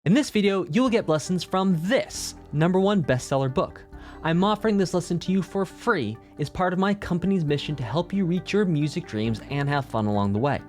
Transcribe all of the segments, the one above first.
In this video, you will get lessons from this #1 bestseller book. I'm offering this lesson to you for free as part of my company's mission to help you reach your music dreams and have fun along the way.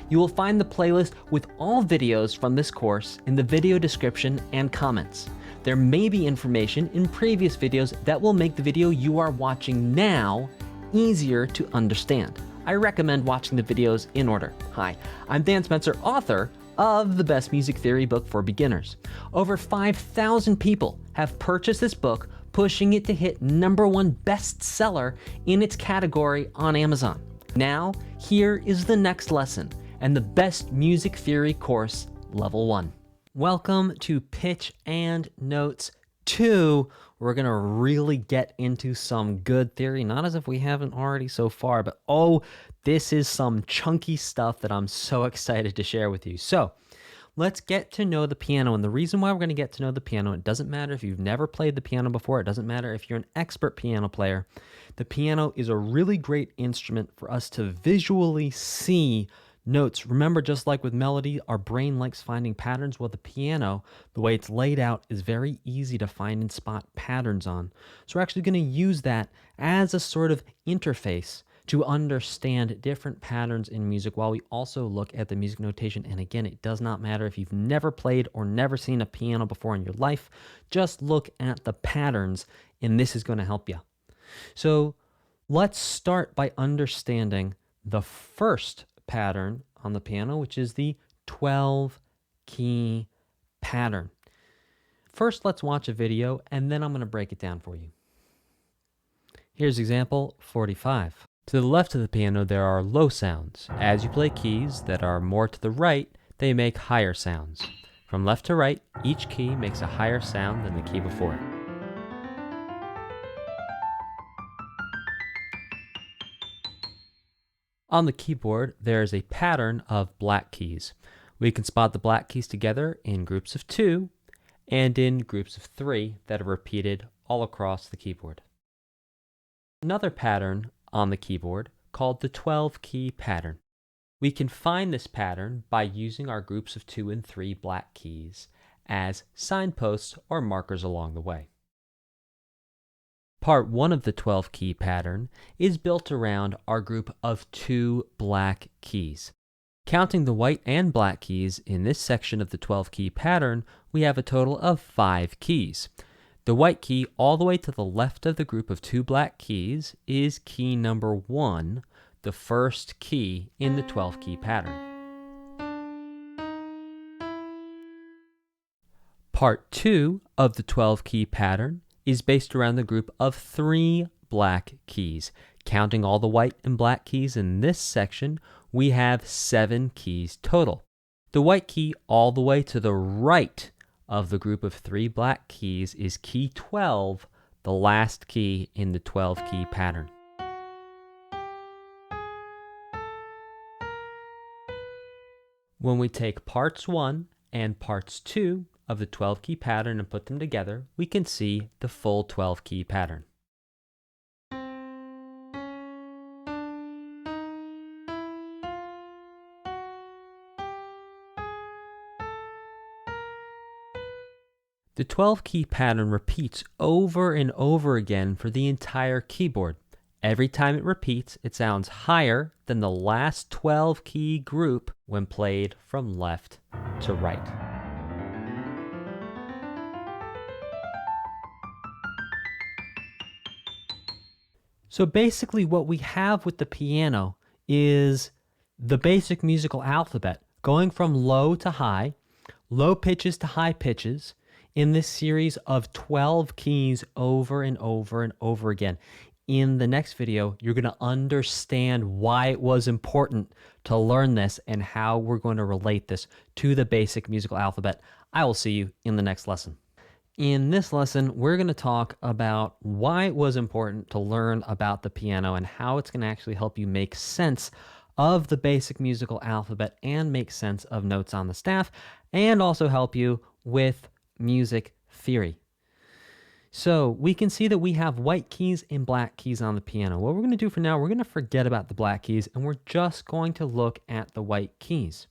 You will find the playlist with all videos from this course in the video description and comments. There may be information in previous videos that will make the video you are watching now easier to understand. I recommend watching the videos in order. Hi, I'm Dan Spencer, author of the Best Music Theory book for beginners. Over 5,000 people have purchased this book, pushing it to hit #1 bestseller in its category on Amazon. Now, here is the next lesson and the Best Music Theory course, Level 1. Welcome to Pitch and Notes 2. We're gonna really get into some good theory, not as if we haven't already so far, but this is some chunky stuff that I'm so excited to share with you. So let's get to know the piano. And the reason why we're gonna get to know the piano, it doesn't matter if you've never played the piano before, it doesn't matter if you're an expert piano player. The piano is a really great instrument for us to visually see notes. Remember, just like with melody, our brain likes finding patterns. Well, the piano, the way it's laid out, is very easy to find and spot patterns on. So we're actually going to use that as a sort of interface to understand different patterns in music while we also look at the music notation. And again, it does not matter if you've never played or never seen a piano before in your life. Just look at the patterns, and this is going to help you. So let's start by understanding the first pattern on the piano, which is the 12-key pattern. First, let's watch a video, and then I'm going to break it down for you. Here's example 45. To the left of the piano, there are low sounds. As you play keys that are more to the right, they make higher sounds. From left to right, each key makes a higher sound than the key before it. On the keyboard, there is a pattern of black keys. We can spot the black keys together in groups of 2 and in groups of 3 that are repeated all across the keyboard. Another pattern on the keyboard called the 12-key pattern. We can find this pattern by using our groups of 2 and 3 black keys as signposts or markers along the way. Part 1 of the 12-key pattern is built around our group of 2 black keys. Counting the white and black keys in this section of the 12-key pattern, we have a total of 5 keys. The white key all the way to the left of the group of 2 black keys is key number 1, the first key in the 12-key pattern. Part 2 of the 12-key pattern is based around the group of 3 black keys. Counting all the white and black keys in this section, we have 7 keys total. The white key all the way to the right of the group of 3 black keys is key 12, the last key in the 12-key pattern. When we take parts 1 and parts 2 of the 12-key pattern and put them together, we can see the full 12-key pattern. The 12-key pattern repeats over and over again for the entire keyboard. Every time it repeats, it sounds higher than the last 12-key group when played from left to right. So basically what we have with the piano is the basic musical alphabet going from low to high, low pitches to high pitches in this series of 12 keys over and over and over again. In the next video, you're going to understand why it was important to learn this and how we're going to relate this to the basic musical alphabet. I will see you in the next lesson. In this lesson, we're going to talk about why it was important to learn about the piano and how it's going to actually help you make sense of the basic musical alphabet and make sense of notes on the staff, and also help you with music theory. So we can see that we have white keys and black keys on the piano. What we're going to do for now, we're going to forget about the black keys and we're just going to look at the white keys.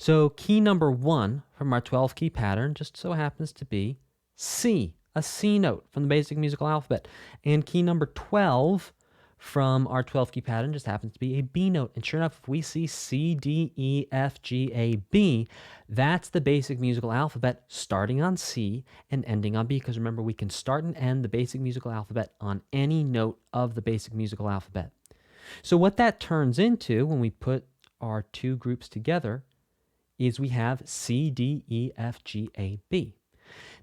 So key number 1 from our 12 key pattern just so happens to be C, a C note from the basic musical alphabet. And key number 12 from our 12 key pattern just happens to be a B note. And sure enough, if we see C, D, E, F, G, A, B, that's the basic musical alphabet starting on C and ending on B. Because remember, we can start and end the basic musical alphabet on any note of the basic musical alphabet. So what that turns into when we put our two groups together is we have C, D, E, F, G, A, B.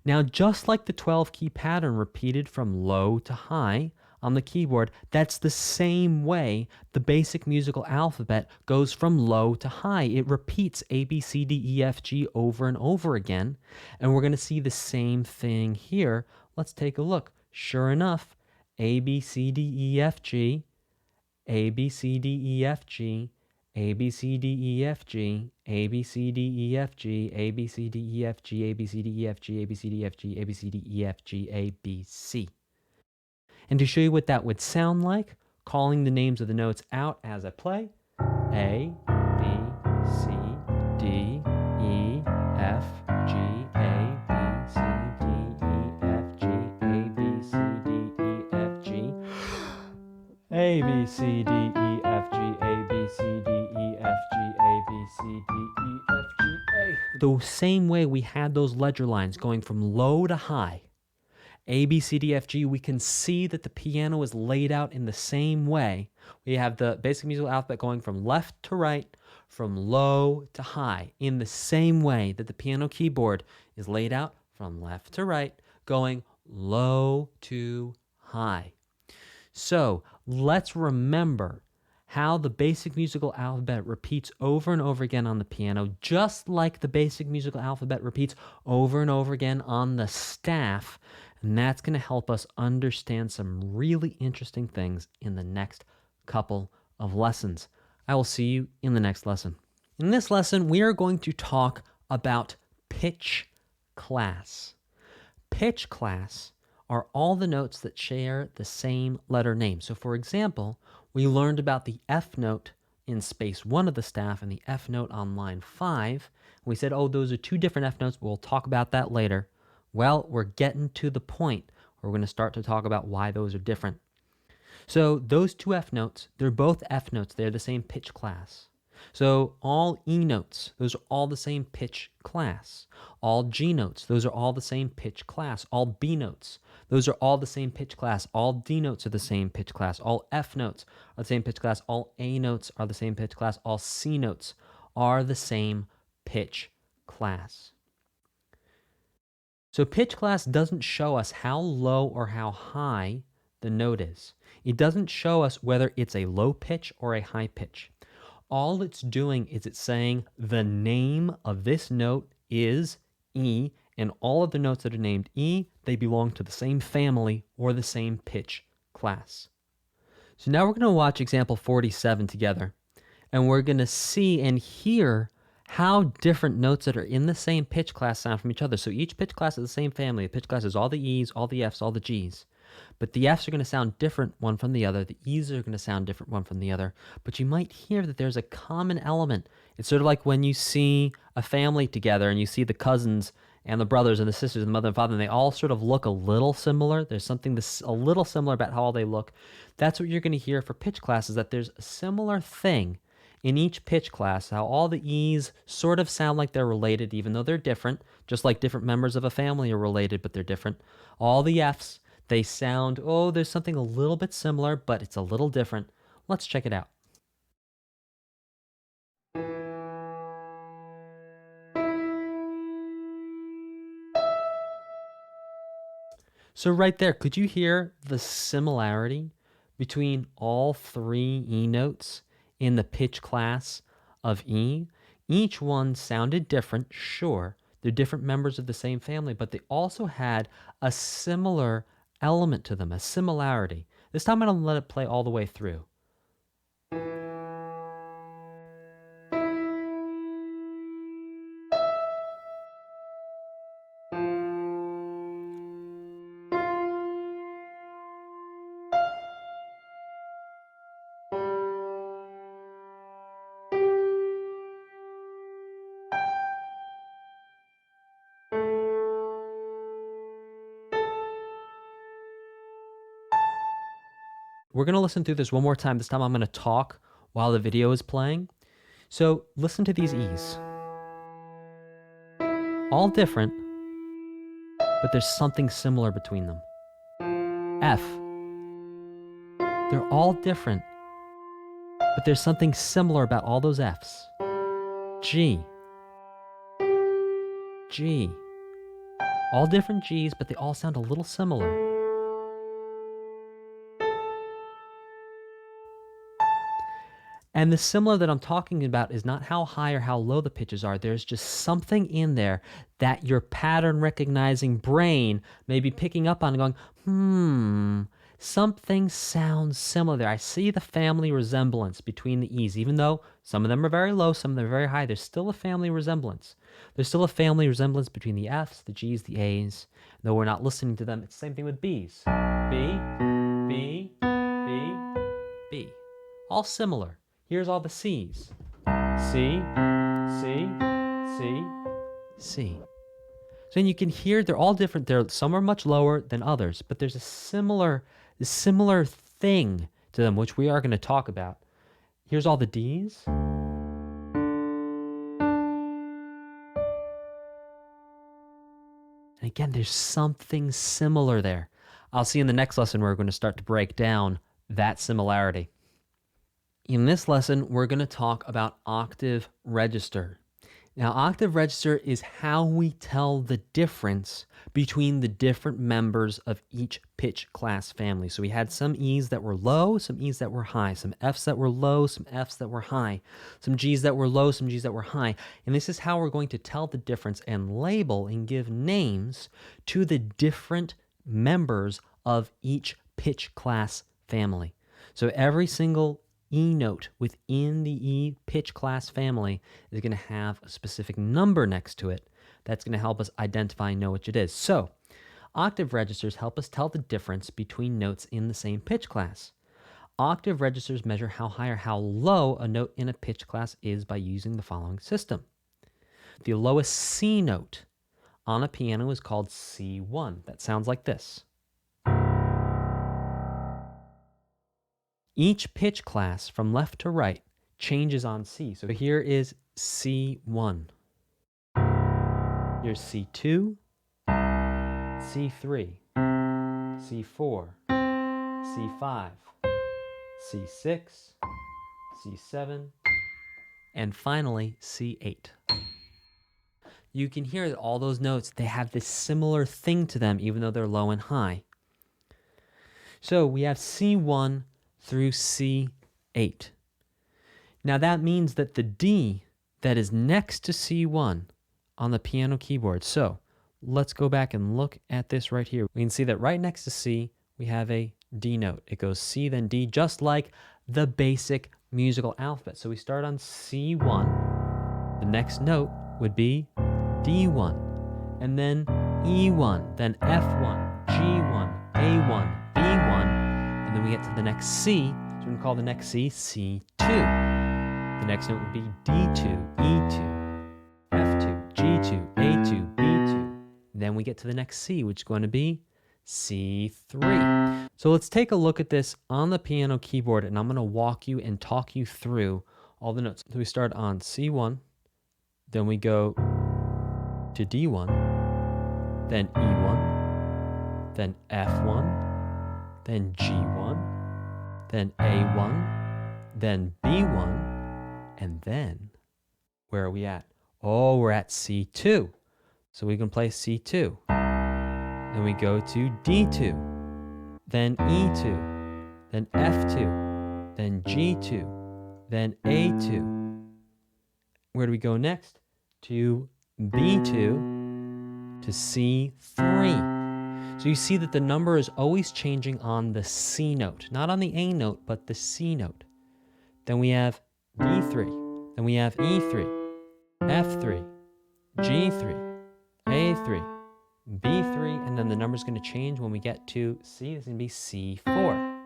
Now, just like the 12 key pattern repeated from low to high on the keyboard, that's the same way the basic musical alphabet goes from low to high. It repeats A, B, C, D, E, F, G over and over again, and we're going to see the same thing here. Let's take a look. Sure enough, A, B, C, D, E, F, G, A, B, C, D, E, F, G, A, B, C, D, E, F, G, A, B, C, D, E, F, G, A, B, C, D, E, F, G, A, B, C, D, E, F, G, A, B, C, D, E, F, G, A, B, C, D, E, F, G, A, B, C. And to show you what that would sound like, calling the names of the notes out as I play, A, B, C, D, E, F, G, A, B, C, D, E, F, G, A, B, C, D, E, F, G, A, B, C, D, E, F, G, A, B, C, D, E, F, G, A, B, C, D, E, F, G, A. The same way we had those ledger lines going from low to high, A, B, C, D, F, G, we can see that the piano is laid out in the same way. We have the basic musical alphabet going from left to right, from low to high, in the same way that the piano keyboard is laid out from left to right, going low to high. So let's remember how the basic musical alphabet repeats over and over again on the piano, just like the basic musical alphabet repeats over and over again on the staff. And that's going to help us understand some really interesting things in the next couple of lessons. I will see you in the next lesson. In this lesson, we are going to talk about pitch class. Pitch class are all the notes that share the same letter name. So for example, we learned about the F note in space 1 of the staff and the F note on line 5. We said, oh, those are two different F notes. We'll talk about that later. Well, we're getting to the point where we're going to start to talk about why those are different. So those two F notes, they're both F notes. They're the same pitch class. So all E notes, those are all the same pitch class. All G notes, those are all the same pitch class. All B notes, those are all the same pitch class. All D notes are the same pitch class. All F notes are the same pitch class. All A notes are the same pitch class. All C notes are the same pitch class. So pitch class doesn't show us how low or how high the note is. It doesn't show us whether it's a low pitch or a high pitch. All it's doing is it's saying the name of this note is E, and all of the notes that are named E, they belong to the same family or the same pitch class. So now we're going to watch example 47 together, and we're going to see and hear how different notes that are in the same pitch class sound from each other. So each pitch class is the same family. The pitch class is all the E's, all the F's, all the G's. But the F's are going to sound different one from the other. The E's are going to sound different one from the other. But you might hear that there's a common element. It's sort of like when you see a family together and you see the cousins and the brothers and the sisters and the mother and father, and they all sort of look a little similar. There's something a little similar about how all they look. That's what you're going to hear for pitch classes, that there's a similar thing in each pitch class, how all the E's sort of sound like they're related, even though they're different, just like different members of a family are related, but they're different. All the F's, they sound, oh, there's something a little bit similar, but it's a little different. Let's check it out. So right there, could you hear the similarity between all three E notes in the pitch class of E? Each one sounded different, sure. They're different members of the same family, but they also had a similar element to them, a similarity. This time I'm going to let it play all the way through. We're going to listen through this one more time. This time I'm going to talk while the video is playing. So listen to these E's. All different, but there's something similar between them. F. They're all different, but there's something similar about all those Fs. G. G. All different Gs, but they all sound a little similar. And the similar that I'm talking about is not how high or how low the pitches are. There's just something in there that your pattern recognizing brain may be picking up on and going, something sounds similar there. I see the family resemblance between the E's. Even though some of them are very low, some of them are very high, there's still a family resemblance. There's still a family resemblance between the F's, the G's, the A's. Though we're not listening to them, it's the same thing with B's. B, B, B, B. All similar. Here's all the C's. C, C, C, C. So you can hear they're all different. Some are much lower than others, but there's a similar thing to them, which we are going to talk about. Here's all the D's. And again, there's something similar there. I'll see in the next lesson where we're going to start to break down that similarity. In this lesson, we're going to talk about octave register. Now, octave register is how we tell the difference between the different members of each pitch class family. So we had some E's that were low, some E's that were high, some F's that were low, some F's that were high, some G's that were low, some G's that were high. And this is how we're going to tell the difference and label and give names to the different members of each pitch class family. So every single E note within the E pitch class family is going to have a specific number next to it that's going to help us identify and know which it is. So octave registers help us tell the difference between notes in the same pitch class. Octave registers measure how high or how low a note in a pitch class is by using the following system. The lowest C note on a piano is called C1. That sounds like this. Each pitch class from left to right changes on C. So here is C1. Here's C2, C3, C4, C5, C6, C7, and finally C8. You can hear that all those notes, they have this similar thing to them even though they're low and high. So we have C1 through C8. Now that means that the D that is next to C1 on the piano keyboard. So let's go back and look at this right here. We can see that right next to C, we have a D note. It goes C, then D, just like the basic musical alphabet. So we start on C1. The next note would be D1, and then E1, then F1, G1, A1, B1, and then we get to the next C, so we're going to call the next C C2. The next note would be D2, E2, F2, G2, A2, B2. Then we get to the next C, which is going to be C3. So let's take a look at this on the piano keyboard, and I'm going to walk you and talk you through all the notes. So we start on C1, then we go to D1, then E1, then F1, then G1, then A1, then B1, and then, where are we at? Oh, we're at C2. So we can play C2. Then we go to D2, then E2, then F2, then G2, then A2. Where do we go next? To B2 to C3. So you see that the number is always changing on the C note, not on the A note, but the C note. Then we have B3, then we have E3, F3, G3, A3, B3, and then the number's going to change when we get to C. It's going to be C4.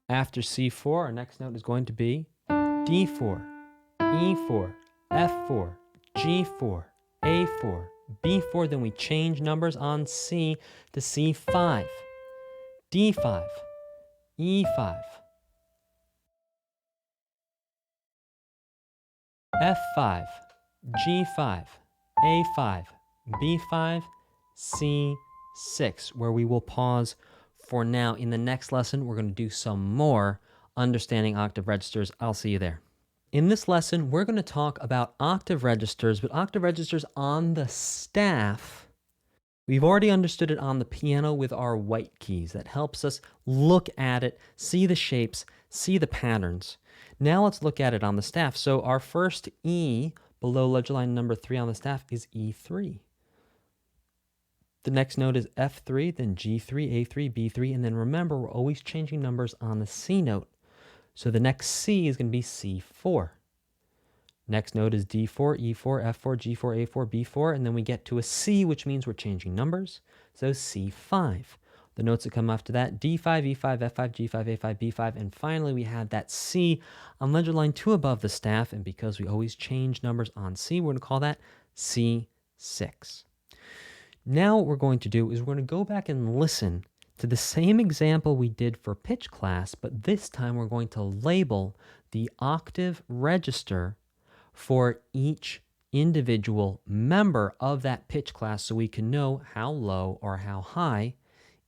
After C4, our next note is going to be D4, E4, F4, G4, A4, B4, then we change numbers on C to C5, D5, E5, F5, G5, A5, B5, C6, where we will pause for now. In the next lesson, we're going to do some more understanding octave registers. I'll see you there. In this lesson, we're going to talk about octave registers, but octave registers on the staff. We've already understood it on the piano with our white keys. That helps us look at it, see the shapes, see the patterns. Now let's look at it on the staff. So our first E below ledger line number 3 on the staff is E3. The next note is F3, then G3, A3, B3, and then remember, we're always changing numbers on the C note. So the next C is going to be C4. Next note is D4, E4, F4, G4, A4, B4, and then we get to a C, which means we're changing numbers. So C5. The notes that come after that, D5, E5, F5, G5, A5, B5, and finally we have that C on ledger line 2 above the staff, and because we always change numbers on C, we're going to call that C6. Now what we're going to do is we're going to go back and listen to the same example we did for pitch class, but this time we're going to label the octave register for each individual member of that pitch class so we can know how low or how high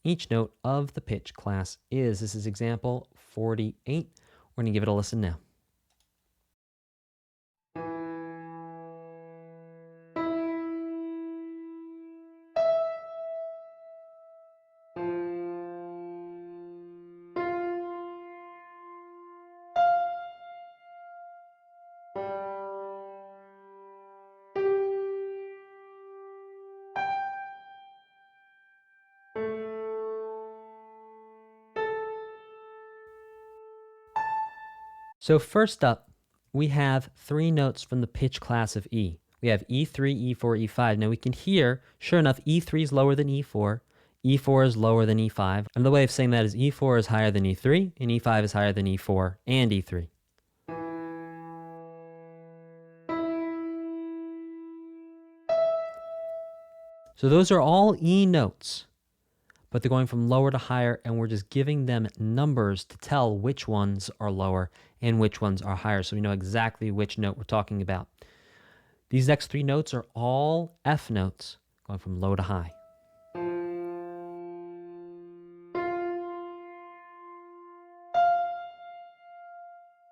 each note of the pitch class is. This is example 48. We're going to give it a listen now. So first up, we have 3 notes from the pitch class of E. We have E3, E4, E5. Now we can hear, sure enough, E3 is lower than E4, E4 is lower than E5. Another way of saying that is E4 is higher than E3, and E5 is higher than E4 and E3. So those are all E notes, but they're going from lower to higher, and we're just giving them numbers to tell which ones are lower and which ones are higher, so we know exactly which note we're talking about. These next 3 notes are all F notes, going from low to high.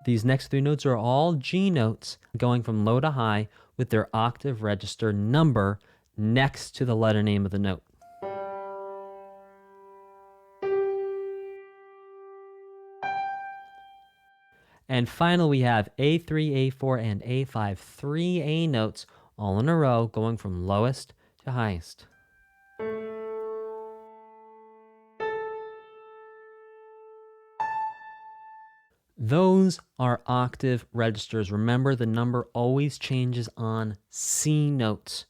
These next 3 notes are all G notes, going from low to high with their octave register number next to the letter name of the note. And finally, we have A3, A4, and A5, 3 A notes all in a row going from lowest to highest. Those are octave registers. Remember, the number always changes on C notes.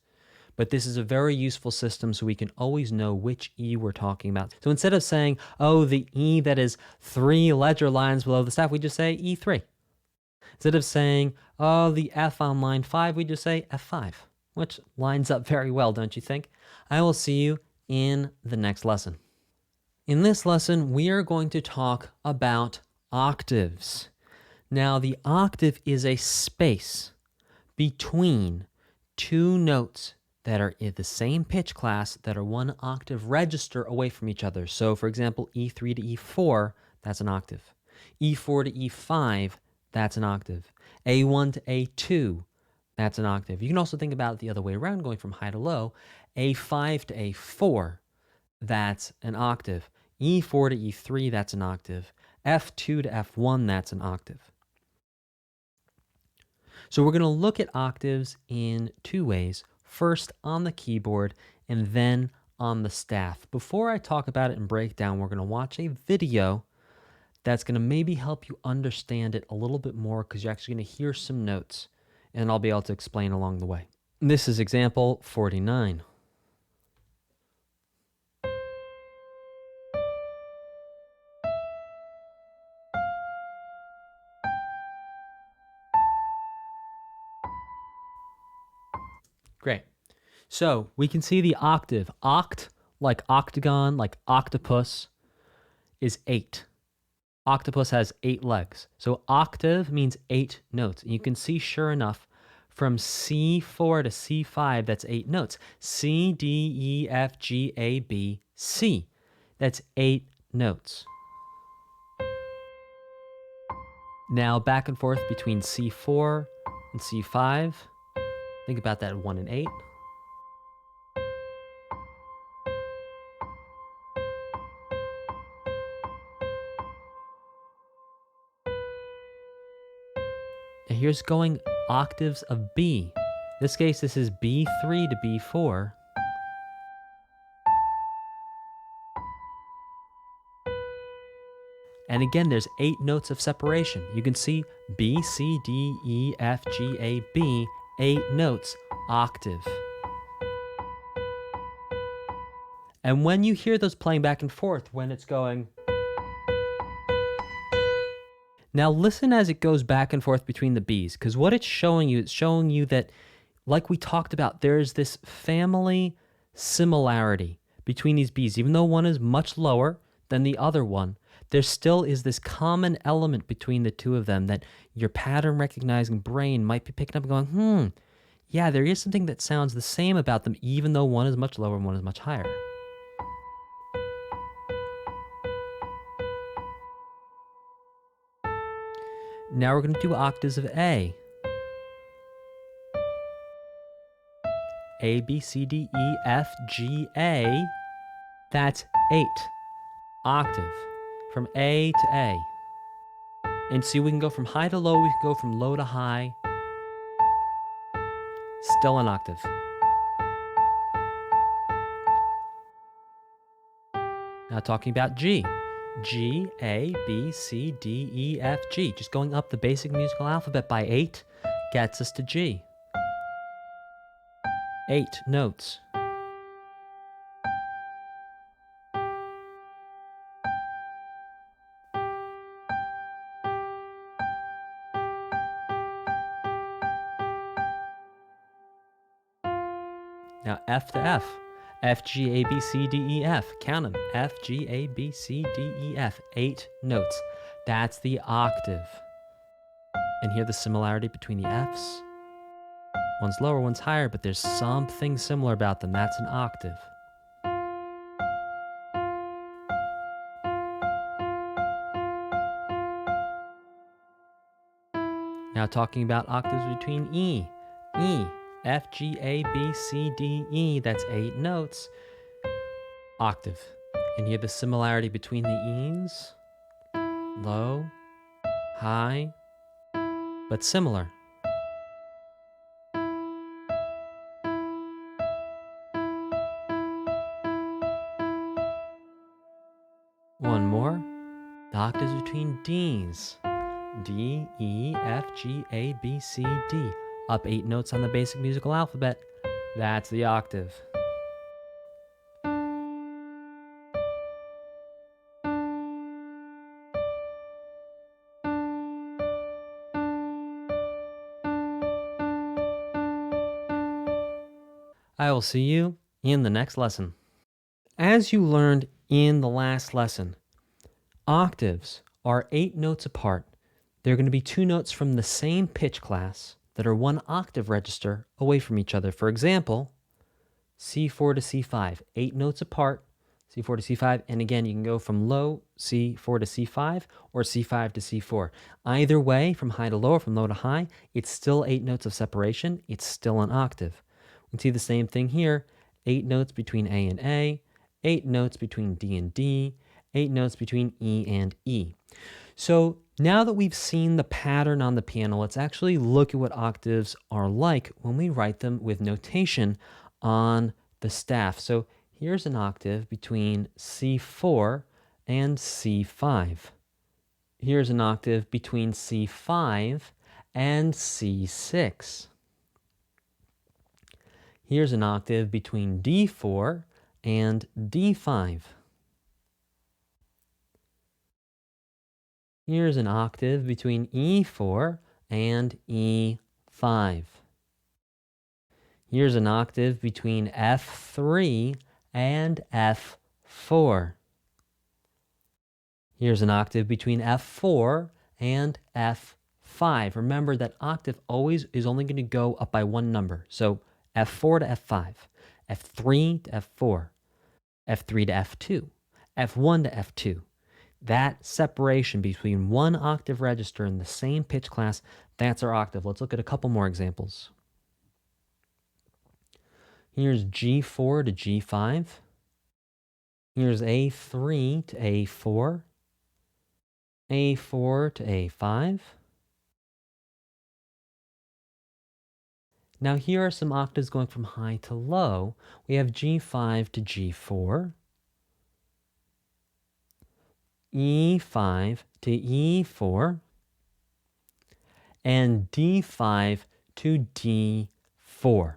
But this is a very useful system so we can always know which E we're talking about. So instead of saying, oh, the E that is 3 ledger lines below the staff, we just say E3. Instead of saying, oh, the F on line 5, we just say F5, which lines up very well, don't you think? I will see you in the next lesson. In this lesson, we are going to talk about octaves. Now, the octave is a space between 2 notes that are in the same pitch class that are 1 octave register away from each other. So, for example, E3 to E4, that's an octave. E4 to E5, that's an octave. A1 to A2, that's an octave. You can also think about it the other way around, going from high to low. A5 to A4, that's an octave. E4 to E3, that's an octave. F2 to F1, that's an octave. So we're going to look at octaves in 2 ways. First on the keyboard and then on the staff. Before I talk about it and break down, we're going to watch a video that's going to maybe help you understand it a little bit more because you're actually going to hear some notes and I'll be able to explain along the way. This is example 49. Great. So we can see the octave. Oct, like octagon, like octopus, is 8. Octopus has 8 legs. So octave means 8 notes. And you can see, sure enough, From C4 to C5, that's 8 notes. C, D, E, F, G, A, B, C. That's 8 notes. Now back and forth between C4 and C5. Think about that 1 and 8. And here's going octaves of B. In this case, this is B3 to B4. And again, there's 8 notes of separation. You can see B, C, D, E, F, G, A, B, 8 notes, octave. And when you hear those playing back and forth, when it's going... Now listen as it goes back and forth between the Bs, because what it's showing you that, like we talked about, there's this family similarity between these Bs. Even though one is much lower than the other one, there still is this common element between the two of them that your pattern recognizing brain might be picking up and going, yeah, there is something that sounds the same about them, even though one is much lower and one is much higher. Now we're going to do octaves of A. A, B, C, D, E, F, G, A. That's 8. Octave. From A to A. And see, we can go from high to low, we can go from low to high. Still an octave. Now talking about G. G, A, B, C, D, E, F, G. Just going up the basic musical alphabet by 8 gets us to G. 8 notes. Now F to F. F, G, A, B, C, D, E, F. Count them. F, G, A, B, C, D, E, F. 8 notes. That's the octave. And hear the similarity between the Fs. One's lower, one's higher, but there's something similar about them. That's an octave. Now talking about octaves between E. E. F, G, A, B, C, D, E. That's 8 notes. Octave. And hear the similarity between the E's. Low, high, but similar. One more. The octaves between D's. D, E, F, G, A, B, C, D. Up 8 notes on the basic musical alphabet. That's the octave. I will see you in the next lesson. As you learned in the last lesson, octaves are 8 notes apart. They're going to be 2 notes from the same pitch class that are 1 octave register away from each other. For example, C4 to C5, 8 notes apart, C4 to C5, and again, you can go from low C4 to C5 or C5 to C4. Either way, from high to low or from low to high, it's still 8 notes of separation. It's still an octave. We can see the same thing here, 8 notes between A and A, 8 notes between D and D, 8 notes between E and E. So now that we've seen the pattern on the piano, let's actually look at what octaves are like when we write them with notation on the staff. So here's an octave between C4 and C5. Here's an octave between C5 and C6. Here's an octave between D4 and D5. Here's an octave between E4 and E5. Here's an octave between F3 and F4. Here's an octave between F4 and F5. F5, remember that octave always is only going to go up by one number. So F4 to F5, F3 to F4, F3 to F2, F1 to F2. That separation between one octave register in the same pitch class, that's our octave. Let's look at a couple more examples. Here's G4 to G5. Here's A3 to A4, A4 to A5. Now here are some octaves going from high to low. We have G5 to G4, E5 to E4, and D5 to D4.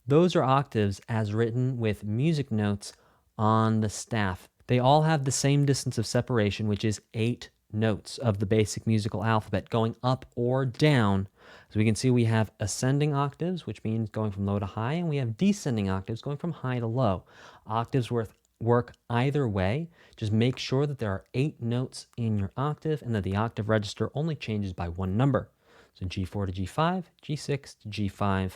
Those are octaves as written with music notes on the staff. They all have the same distance of separation, which is 8 notes of the basic musical alphabet going up or down. So we can see we have ascending octaves, which means going from low to high, and we have descending octaves going from high to low. Octaves work either way. Just make sure that there are 8 notes in your octave and that the octave register only changes by one number. So G4 to G5, G6 to G5,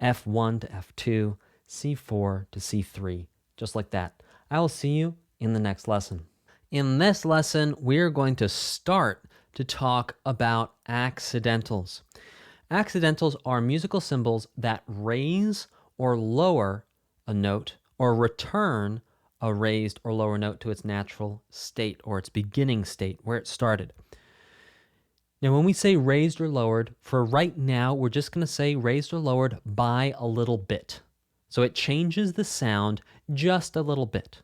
F1 to F2, C4 to C3, just like that. I will see you in the next lesson. In this lesson, we're going to start to talk about accidentals. Accidentals are musical symbols that raise or lower a note or return a raised or lower note to its natural state or its beginning state where it started. Now, when we say raised or lowered, for right now, we're just going to say raised or lowered by a little bit. So it changes the sound just a little bit.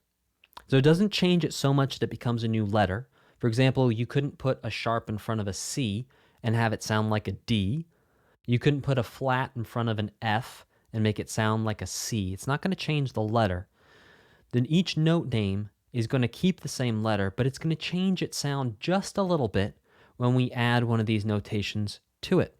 So it doesn't change it so much that it becomes a new letter. For example, you couldn't put a sharp in front of a C and have it sound like a D. You couldn't put a flat in front of an F and make it sound like a C. It's not going to change the letter. Then each note name is going to keep the same letter, but it's going to change its sound just a little bit when we add one of these notations to it.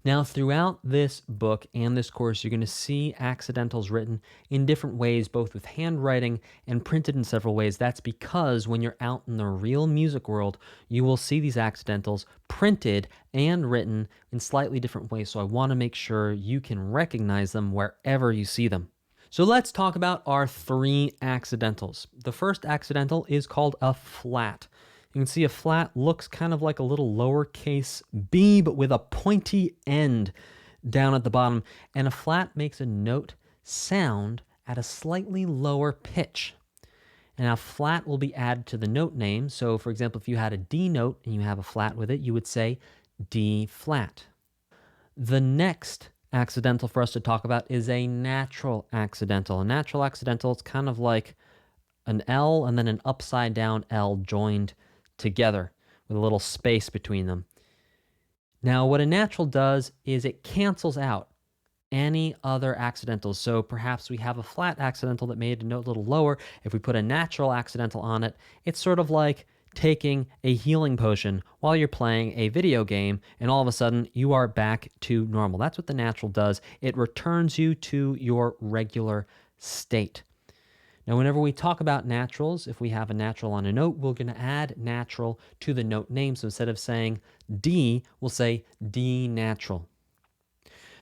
Now, throughout this book and this course, you're going to see accidentals written in different ways, both with handwriting and printed in several ways. That's because when you're out in the real music world, you will see these accidentals printed and written in slightly different ways. So I want to make sure you can recognize them wherever you see them. So let's talk about our 3 accidentals. The first accidental is called a flat. You can see a flat looks kind of like a little lowercase b, but with a pointy end down at the bottom. And a flat makes a note sound at a slightly lower pitch. And now flat will be added to the note name. So for example, if you had a D note and you have a flat with it, you would say D flat. The next accidental for us to talk about is a natural accidental. A natural accidental is kind of like an L and then an upside down L joined together with a little space between them. Now, what a natural does is it cancels out any other accidentals. So perhaps we have a flat accidental that made a note a little lower. If we put a natural accidental on it, it's sort of like taking a healing potion while you're playing a video game, and all of a sudden you are back to normal. That's what the natural does. It returns you to your regular state. Now, whenever we talk about naturals, if we have a natural on a note, we're going to add natural to the note name. So instead of saying D, we'll say D natural.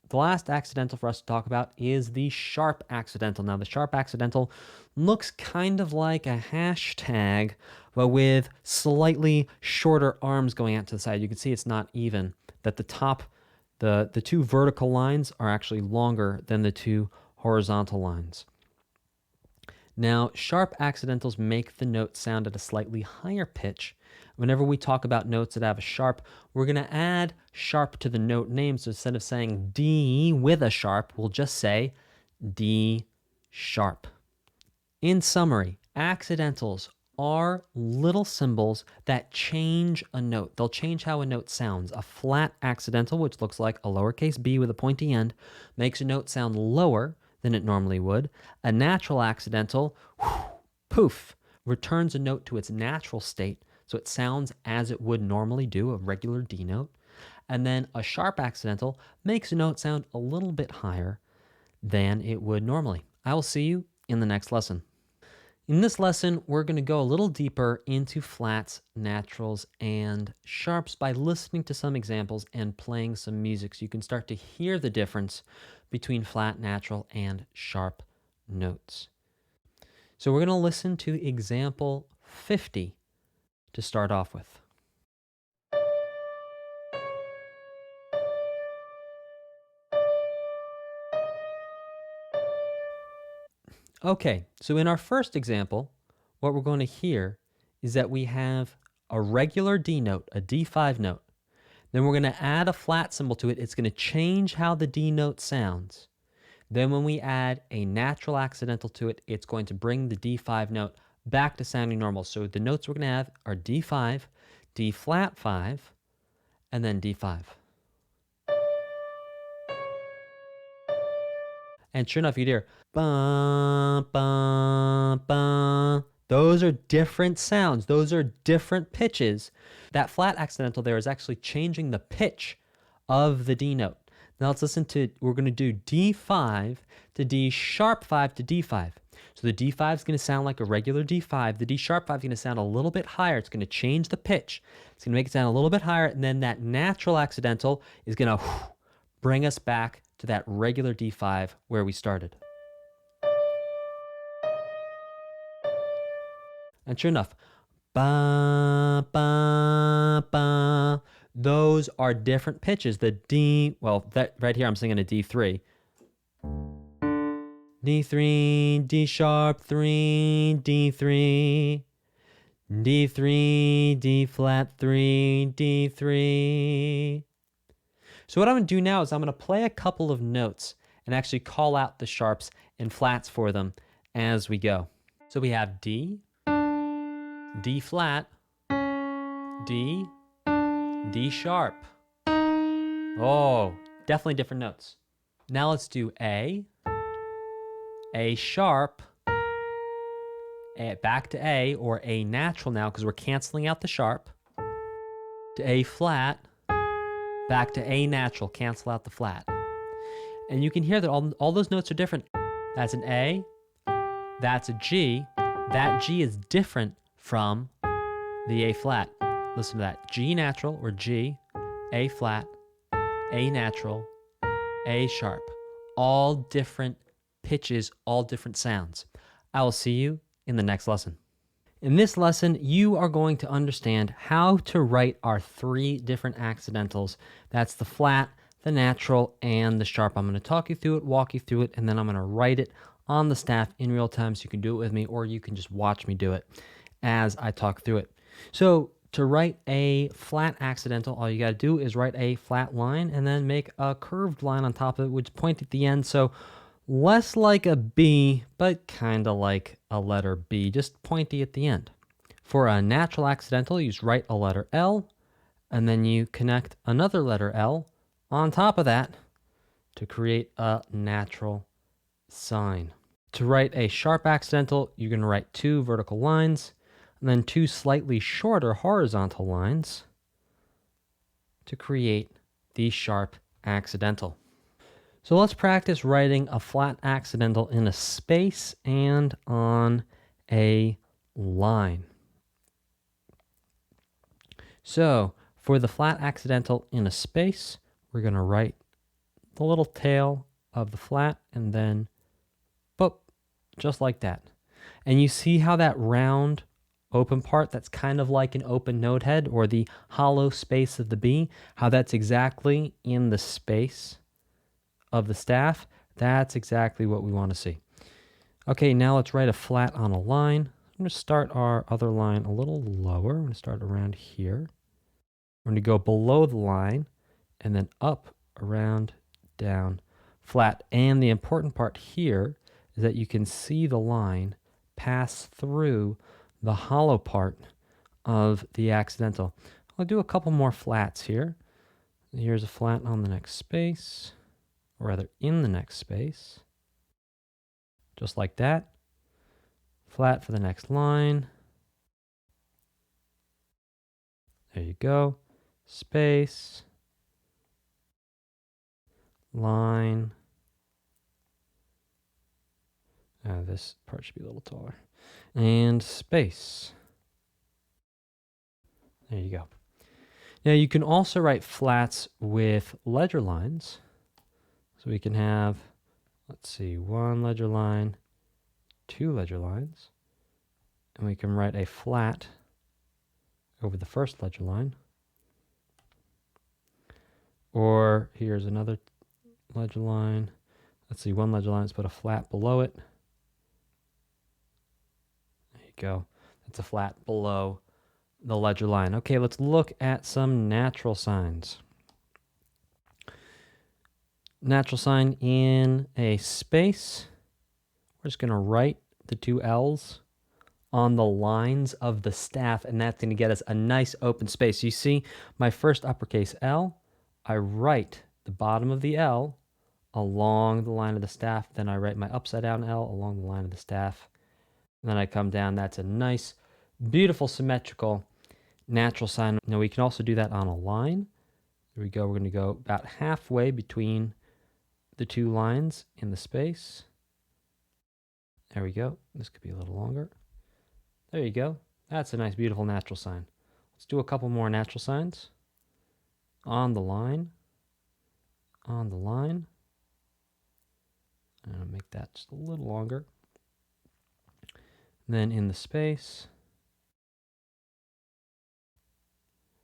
The last accidental for us to talk about is the sharp accidental. Now, the sharp accidental looks kind of like a hashtag, but with slightly shorter arms going out to the side. You can see it's not even, that the top, the 2 vertical lines are actually longer than the 2 horizontal lines. Now, sharp accidentals make the note sound at a slightly higher pitch. Whenever we talk about notes that have a sharp, we're going to add sharp to the note name. So instead of saying D with a sharp, we'll just say D sharp. In summary, accidentals are little symbols that change a note. They'll change how a note sounds. A flat accidental, which looks like a lowercase b with a pointy end, makes a note sound lower than it normally would. A natural accidental, poof, returns a note to its natural state, so it sounds as it would normally do, a regular D note. And then a sharp accidental makes a note sound a little bit higher than it would normally. I will see you in the next lesson. In this lesson, we're going to go a little deeper into flats, naturals, and sharps by listening to some examples and playing some music so you can start to hear the difference between flat, natural, and sharp notes. So we're going to listen to example 50 to start off with. Okay, so in our first example, what we're going to hear is that we have a regular D note, a D5 note. Then we're going to add a flat symbol to it. It's going to change how the D note sounds. Then when we add a natural accidental to it, it's going to bring the D5 note back to sounding normal. So the notes we're going to have are D5, D flat 5, and then D5. And sure enough, you'd hear ba, ba, ba. Those are different sounds. Those are different pitches. That flat accidental there is actually changing the pitch of the D note. Now let's listen to, we're going to do D5 to D sharp 5 to D5. So the D5 is going to sound like a regular D5. The D sharp 5 is going to sound a little bit higher. It's going to change the pitch. It's going to make it sound a little bit higher. And then that natural accidental is going to bring us back to that regular D5 where we started. And sure enough, ba, ba, ba. Those are different pitches. The D, well, that right here I'm singing a D3. D3, D sharp 3, D3, D3, D flat 3, D3. So what I'm going to do now is I'm going to play a couple of notes and actually call out the sharps and flats for them as we go. So we have D, D flat, D, D sharp. Oh, definitely different notes. Now let's do A sharp, back to A, or A natural now because we're canceling out the sharp, to A flat, back to A natural, cancel out the flat. And you can hear that all those notes are different. That's an A, that's a G. That G is different from the A flat. Listen to that. G natural or G, A flat, A natural, A sharp. All different pitches, all different sounds. I will see you in the next lesson. In this lesson, you are going to understand how to write our 3 different accidentals. That's the flat, the natural, and the sharp. I'm going to talk you through it, walk you through it, and then I'm going to write it on the staff in real time so you can do it with me, or you can just watch me do it as I talk through it. So to write a flat accidental, all you got to do is write a flat line and then make a curved line on top of it, which point at the end. So less like a B, but kind of like a letter B, just pointy at the end. For a natural accidental, you just write a letter L, and then you connect another letter L on top of that to create a natural sign. To write a sharp accidental, you're going to write 2 vertical lines, and then 2 slightly shorter horizontal lines to create the sharp accidental. So let's practice writing a flat accidental in a space and on a line. So for the flat accidental in a space, we're going to write the little tail of the flat and then boop, just like that. And you see how that round open part, that's kind of like an open note head or the hollow space of the B, how that's exactly in the space of the staff. That's exactly what we want to see. Okay, now let's write a flat on a line. I'm going to start our other line a little lower. I'm going to start around here. We're going to go below the line and then up, around, down, flat. And the important part here is that you can see the line pass through the hollow part of the accidental. I'll do a couple more flats here. Here's a flat on the next space, or rather in the next space, just like that. Flat for the next line. There you go. Space, line. This part should be a little taller. And space. There you go. Now you can also write flats with ledger lines. So we can have, let's see, 1 ledger line, 2 ledger lines. And we can write a flat over the first ledger line. Or here's another ledger line. Let's see, 1 ledger line, let's put a flat below it. There you go. That's a flat below the ledger line. Okay, let's look at some natural signs. Natural sign in a space. We're just going to write the 2 L's on the lines of the staff, and that's going to get us a nice open space. You see my first uppercase L, I write the bottom of the L along the line of the staff, then I write my upside down L along the line of the staff, and then I come down. That's a nice, beautiful, symmetrical natural sign. Now we can also do that on a line. Here we go. We're going to go about halfway between the 2 lines in the space. There we go. This could be a little longer. There you go. That's a nice, beautiful natural sign. Let's do a couple more natural signs. On the line. On the line. And I'll make that just a little longer. Then in the space.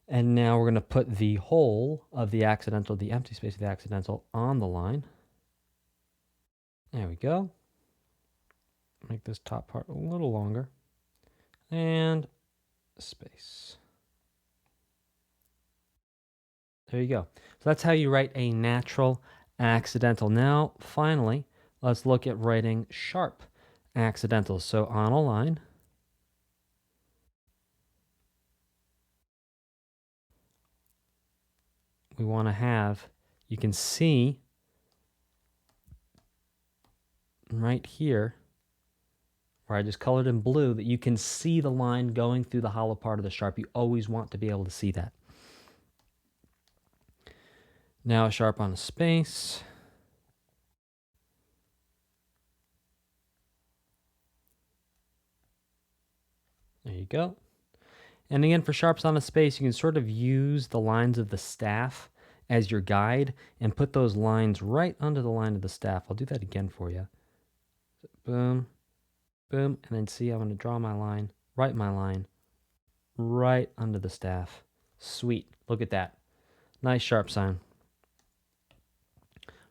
And now we're going to put the whole of the accidental, the empty space of the accidental, on the line. There we go. Make this top part a little longer. And space. There you go. So that's how you write a natural accidental. Now, finally, let's look at writing sharp accidentals. So on a line, we want to have, you can see right here, where I just colored in blue, that you can see the line going through the hollow part of the sharp. You always want to be able to see that. Now a sharp on a space. There you go. And again, for sharps on a space, you can sort of use the lines of the staff as your guide and put those lines right under the line of the staff. I'll do that again for you. Boom, boom, and then see, I'm going to draw my line, write my line right under the staff. Sweet. Look at that. Nice sharp sign.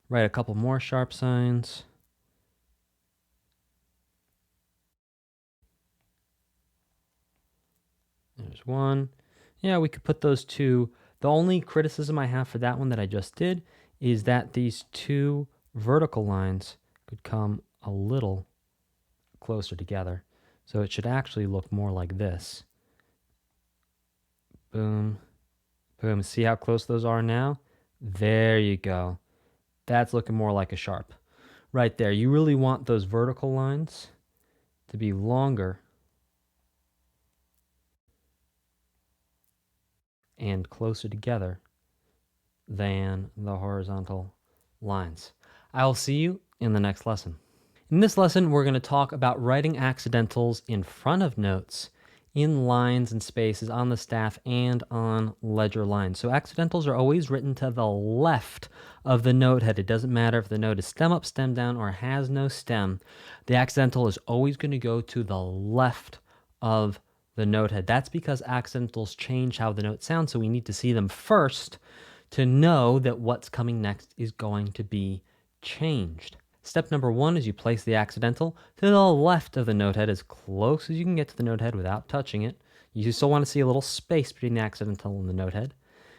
Write a couple more sharp signs. There's one. Yeah, we could put those 2. The only criticism I have for that one that I just did is that these 2 vertical lines could come a little closer together. So it should actually look more like this. Boom, boom. See how close those are now? There you go. That's looking more like a sharp. Right there. You really want those vertical lines to be longer and closer together than the horizontal lines. I'll see you in the next lesson. In this lesson, we're going to talk about writing accidentals in front of notes, in lines and spaces, on the staff, and on ledger lines. So accidentals are always written to the left of the note head. It doesn't matter if the note is stem up, stem down, or has no stem. The accidental is always going to go to the left of the note head. That's because accidentals change how the notes sound, so we need to see them first to know that what's coming next is going to be changed. Step number 1 is you place the accidental to the left of the note head, as close as you can get to the note head without touching it. You still want to see a little space between the accidental and the note head.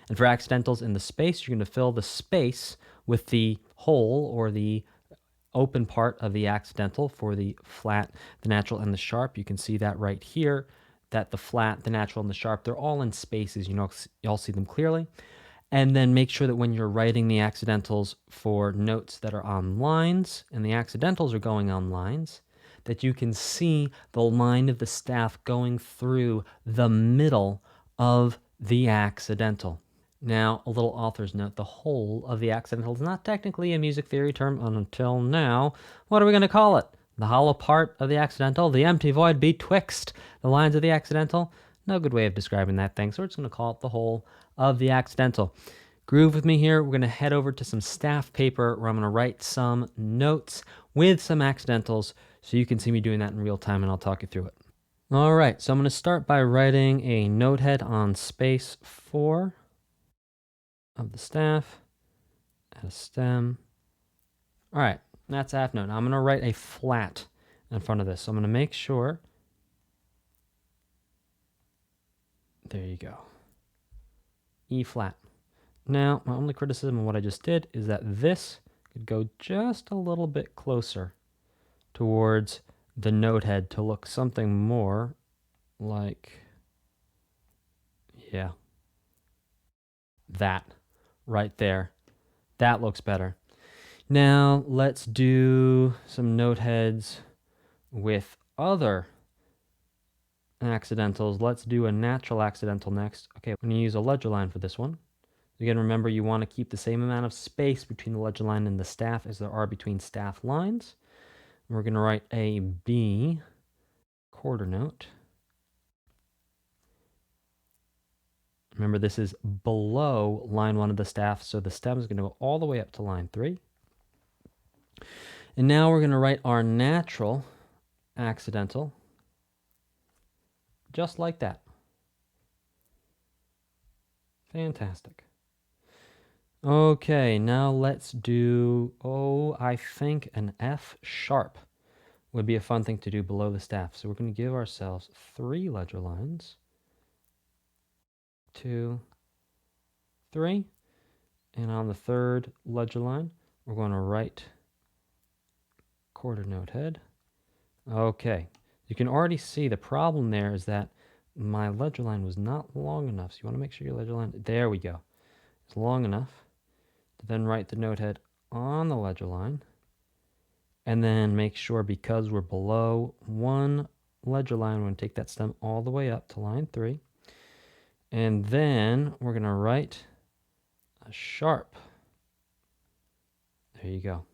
And for accidentals in the space, you're going to fill the space with the hole or the open part of the accidental for the flat, the natural, and the sharp. You can see that right here, that the flat, the natural, and the sharp, they're all in spaces. You all see them clearly. And then make sure that when you're writing the accidentals for notes that are on lines, and the accidentals are going on lines, that you can see the line of the staff going through the middle of the accidental. Now, a little author's note, the whole of the accidental is not technically a music theory term until now. What are we going to call it? The hollow part of the accidental, the empty void betwixt the lines of the accidental. No good way of describing that thing, so we're just going to call it the whole of the accidental. Groove with me here. We're going to head over to some staff paper where I'm going to write some notes with some accidentals so you can see me doing that in real time, and I'll talk you through it. All right, so I'm going to start by writing a note head on space 4 of the staff, add a stem. All right, that's half note. Now I'm going to write a flat in front of this. So I'm going to make sure. There you go. E flat. Now, my only criticism of what I just did is that this could go just a little bit closer towards the note head to look something more like, yeah, that right there. That looks better. Now, let's do some note heads with other accidentals. Let's do a natural accidental next. Okay, I'm going to use a ledger line for this one. Again, remember you want to keep the same amount of space between the ledger line and the staff as there are between staff lines. We're going to write a B quarter note. Remember, this is below line 1 of the staff, so the stem is going to go all the way up to line 3. And now we're going to write our natural accidental just like that. Fantastic. Okay, now let's do, I think an F sharp would be a fun thing to do below the staff. So we're going to give ourselves 3 ledger lines. 2, 3. And on the third ledger line, we're going to write quarter note head. Okay, you can already see the problem there is that my ledger line was not long enough. So you want to make sure your ledger line, there we go, it's long enough to then write the note head on the ledger line. And then make sure, because we're below 1 ledger line, we're going to take that stem all the way up to line 3. And then we're going to write a sharp. There you go.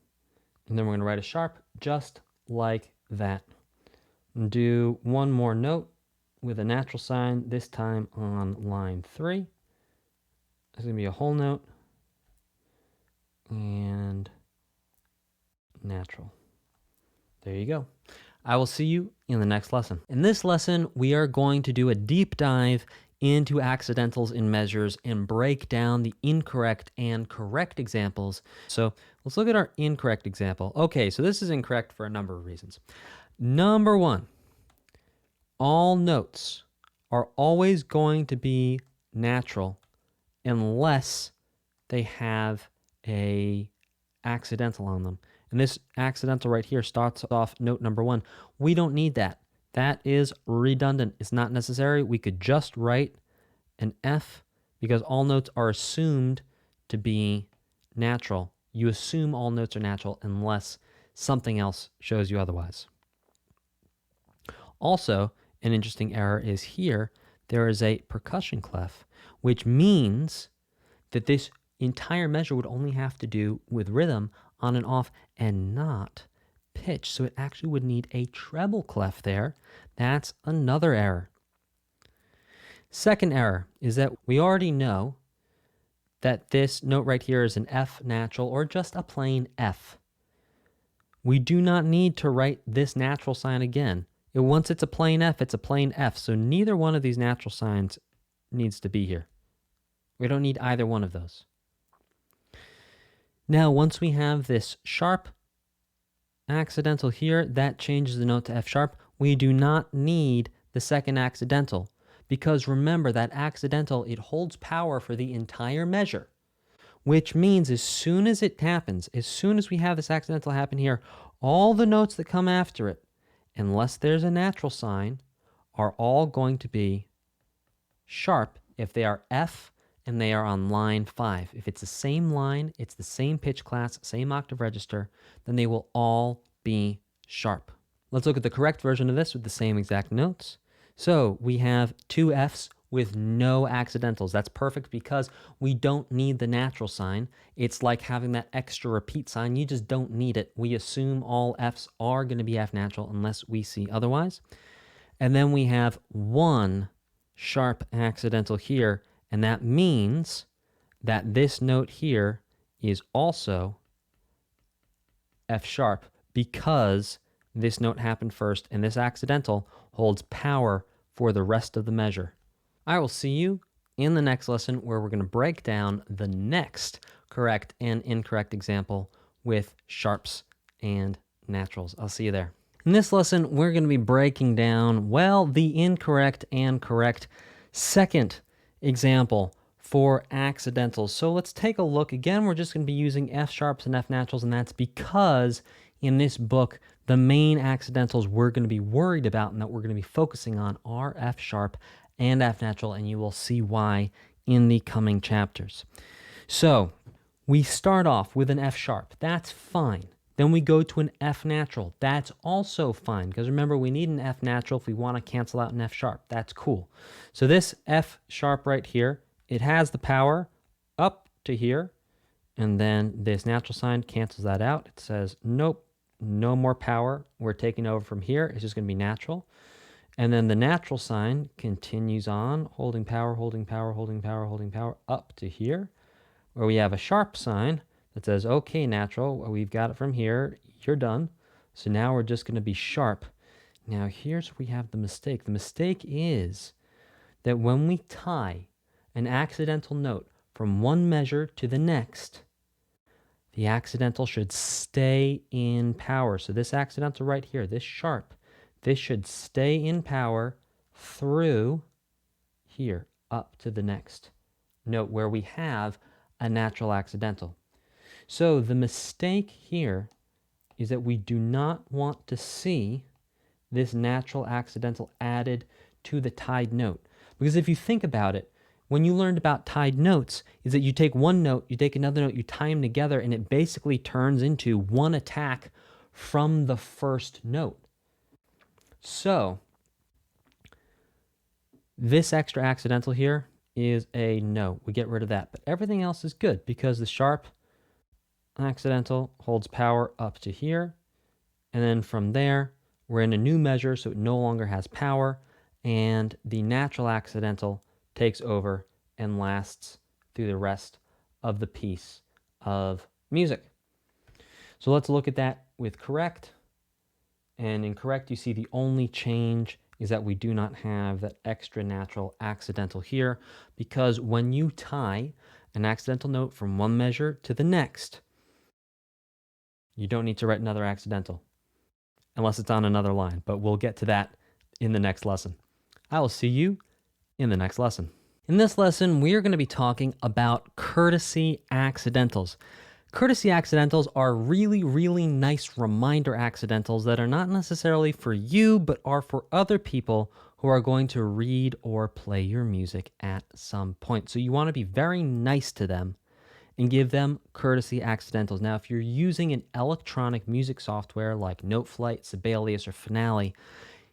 And then we're going to write a sharp just like that. And do one more note with a natural sign, this time on line 3. It's going to be a whole note and natural. There you go. I will see you in the next lesson. In this lesson, we are going to do a deep dive into accidentals in measures and break down the incorrect and correct examples. So let's look at our incorrect example. Okay, so this is incorrect for a number of reasons. Number 1, all notes are always going to be natural unless they have a accidental on them. And this accidental right here starts off note number 1. We don't need that. That is redundant. It's not necessary. We could just write an F because all notes are assumed to be natural. You assume all notes are natural unless something else shows you otherwise. Also, an interesting error is here. There is a percussion clef, which means that this entire measure would only have to do with rhythm on and off and not pitch. So it actually would need a treble clef there. That's another error. Second error is that we already know that this note right here is an F natural or just a plain F. We do not need to write this natural sign again. Once it's a plain F, it's a plain F. So neither one of these natural signs needs to be here. We don't need either one of those. Now, once we have this sharp accidental here, that changes the note to F sharp. We do not need the second accidental because remember that accidental, it holds power for the entire measure, which means as soon as it happens, as soon as we have this accidental happen here, all the notes that come after it, unless there's a natural sign, are all going to be sharp if they are F and they are on line 5. If it's the same line, it's the same pitch class, same octave register, then they will all be sharp. Let's look at the correct version of this with the same exact notes. So we have 2 Fs with no accidentals. That's perfect because we don't need the natural sign. It's like having that extra repeat sign. You just don't need it. We assume all Fs are going to be F natural unless we see otherwise. And then we have one sharp accidental here, and that means that this note here is also F sharp because this note happened first, and this accidental holds power for the rest of the measure. I will see you in the next lesson where we're going to break down the next correct and incorrect example with sharps and naturals. I'll see you there. In this lesson, we're going to be breaking down, well, the incorrect and correct second example for accidentals. So let's take a look. Again, we're just going to be using F sharps and F naturals, and that's because in this book, the main accidentals we're going to be worried about and that we're going to be focusing on are F sharp and F natural, and you will see why in the coming chapters. So we start off with an F sharp. That's fine. Then we go to an F natural. That's also fine, because remember, we need an F natural if we want to cancel out an F sharp. That's cool. So this F sharp right here, it has the power up to here, and then this natural sign cancels that out. It says, nope, no more power. We're taking over from here. It's just going to be natural. And then the natural sign continues on, holding power, holding power, holding power, holding power, up to here, where we have a sharp sign that says, okay, natural, well, we've got it from here, you're done. So now we're just going to be sharp. Now here's where we have the mistake. The mistake is that when we tie an accidental note from one measure to the next, the accidental should stay in power. So this accidental right here, this sharp, this should stay in power through here, up to the next note where we have a natural accidental. So the mistake here is that we do not want to see this natural accidental added to the tied note. Because if you think about it, when you learned about tied notes, is that you take one note, you take another note, you tie them together, and it basically turns into one attack from the first note. So this extra accidental here is a no. We get rid of that. But everything else is good because the sharp accidental holds power up to here. And then from there, we're in a new measure, so it no longer has power. And the natural accidental takes over and lasts through the rest of the piece of music. So let's look at that with correct. And in correct, you see the only change is that we do not have that extra natural accidental here, because when you tie an accidental note from one measure to the next, you don't need to write another accidental unless it's on another line, but we'll get to that in the next lesson. I will see you in the next lesson. In this lesson, we are going to be talking about courtesy accidentals. Courtesy accidentals are really, really nice reminder accidentals that are not necessarily for you, but are for other people who are going to read or play your music at some point. So you want to be very nice to them and give them courtesy accidentals. Now, if you're using an electronic music software like Noteflight, Sibelius, or Finale,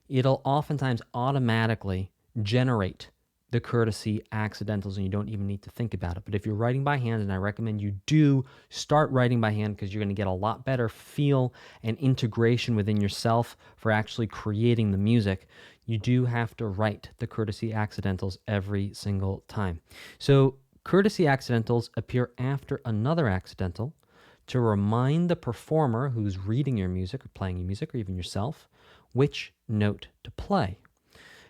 it'll oftentimes automatically generate the courtesy accidentals and you don't even need to think about it. But if you're writing by hand, and I recommend you do start writing by hand because you're going to get a lot better feel and integration within yourself for actually creating the music, you do have to write the courtesy accidentals every single time. So courtesy accidentals appear after another accidental to remind the performer who's reading your music or playing your music, or even yourself, which note to play.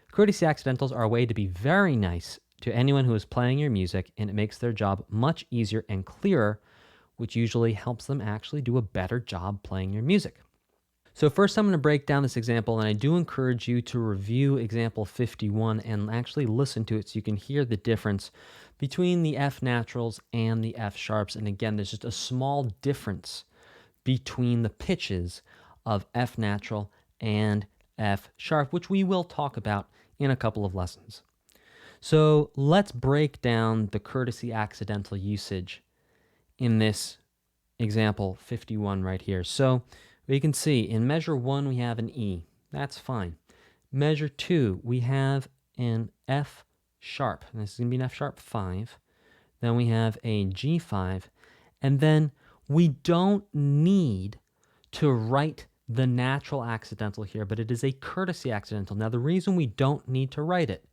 Courtesy accidentals are a way to be very nice to anyone who is playing your music, and it makes their job much easier and clearer, which usually helps them actually do a better job playing your music. So first I'm going to break down this example, and I do encourage you to review example 51 and actually listen to it so you can hear the difference between the F naturals and the F sharps. And again, there's just a small difference between the pitches of F natural and F sharp, which we will talk about in a couple of lessons. So let's break down the courtesy accidental usage in this example 51 right here. So we can see in measure 1 we have an E. That's fine. Measure 2 we have an F sharp. And this is going to be an F sharp 5. Then we have a G5. And then we don't need to write the natural accidental here, but it is a courtesy accidental. Now, the reason we don't need to write it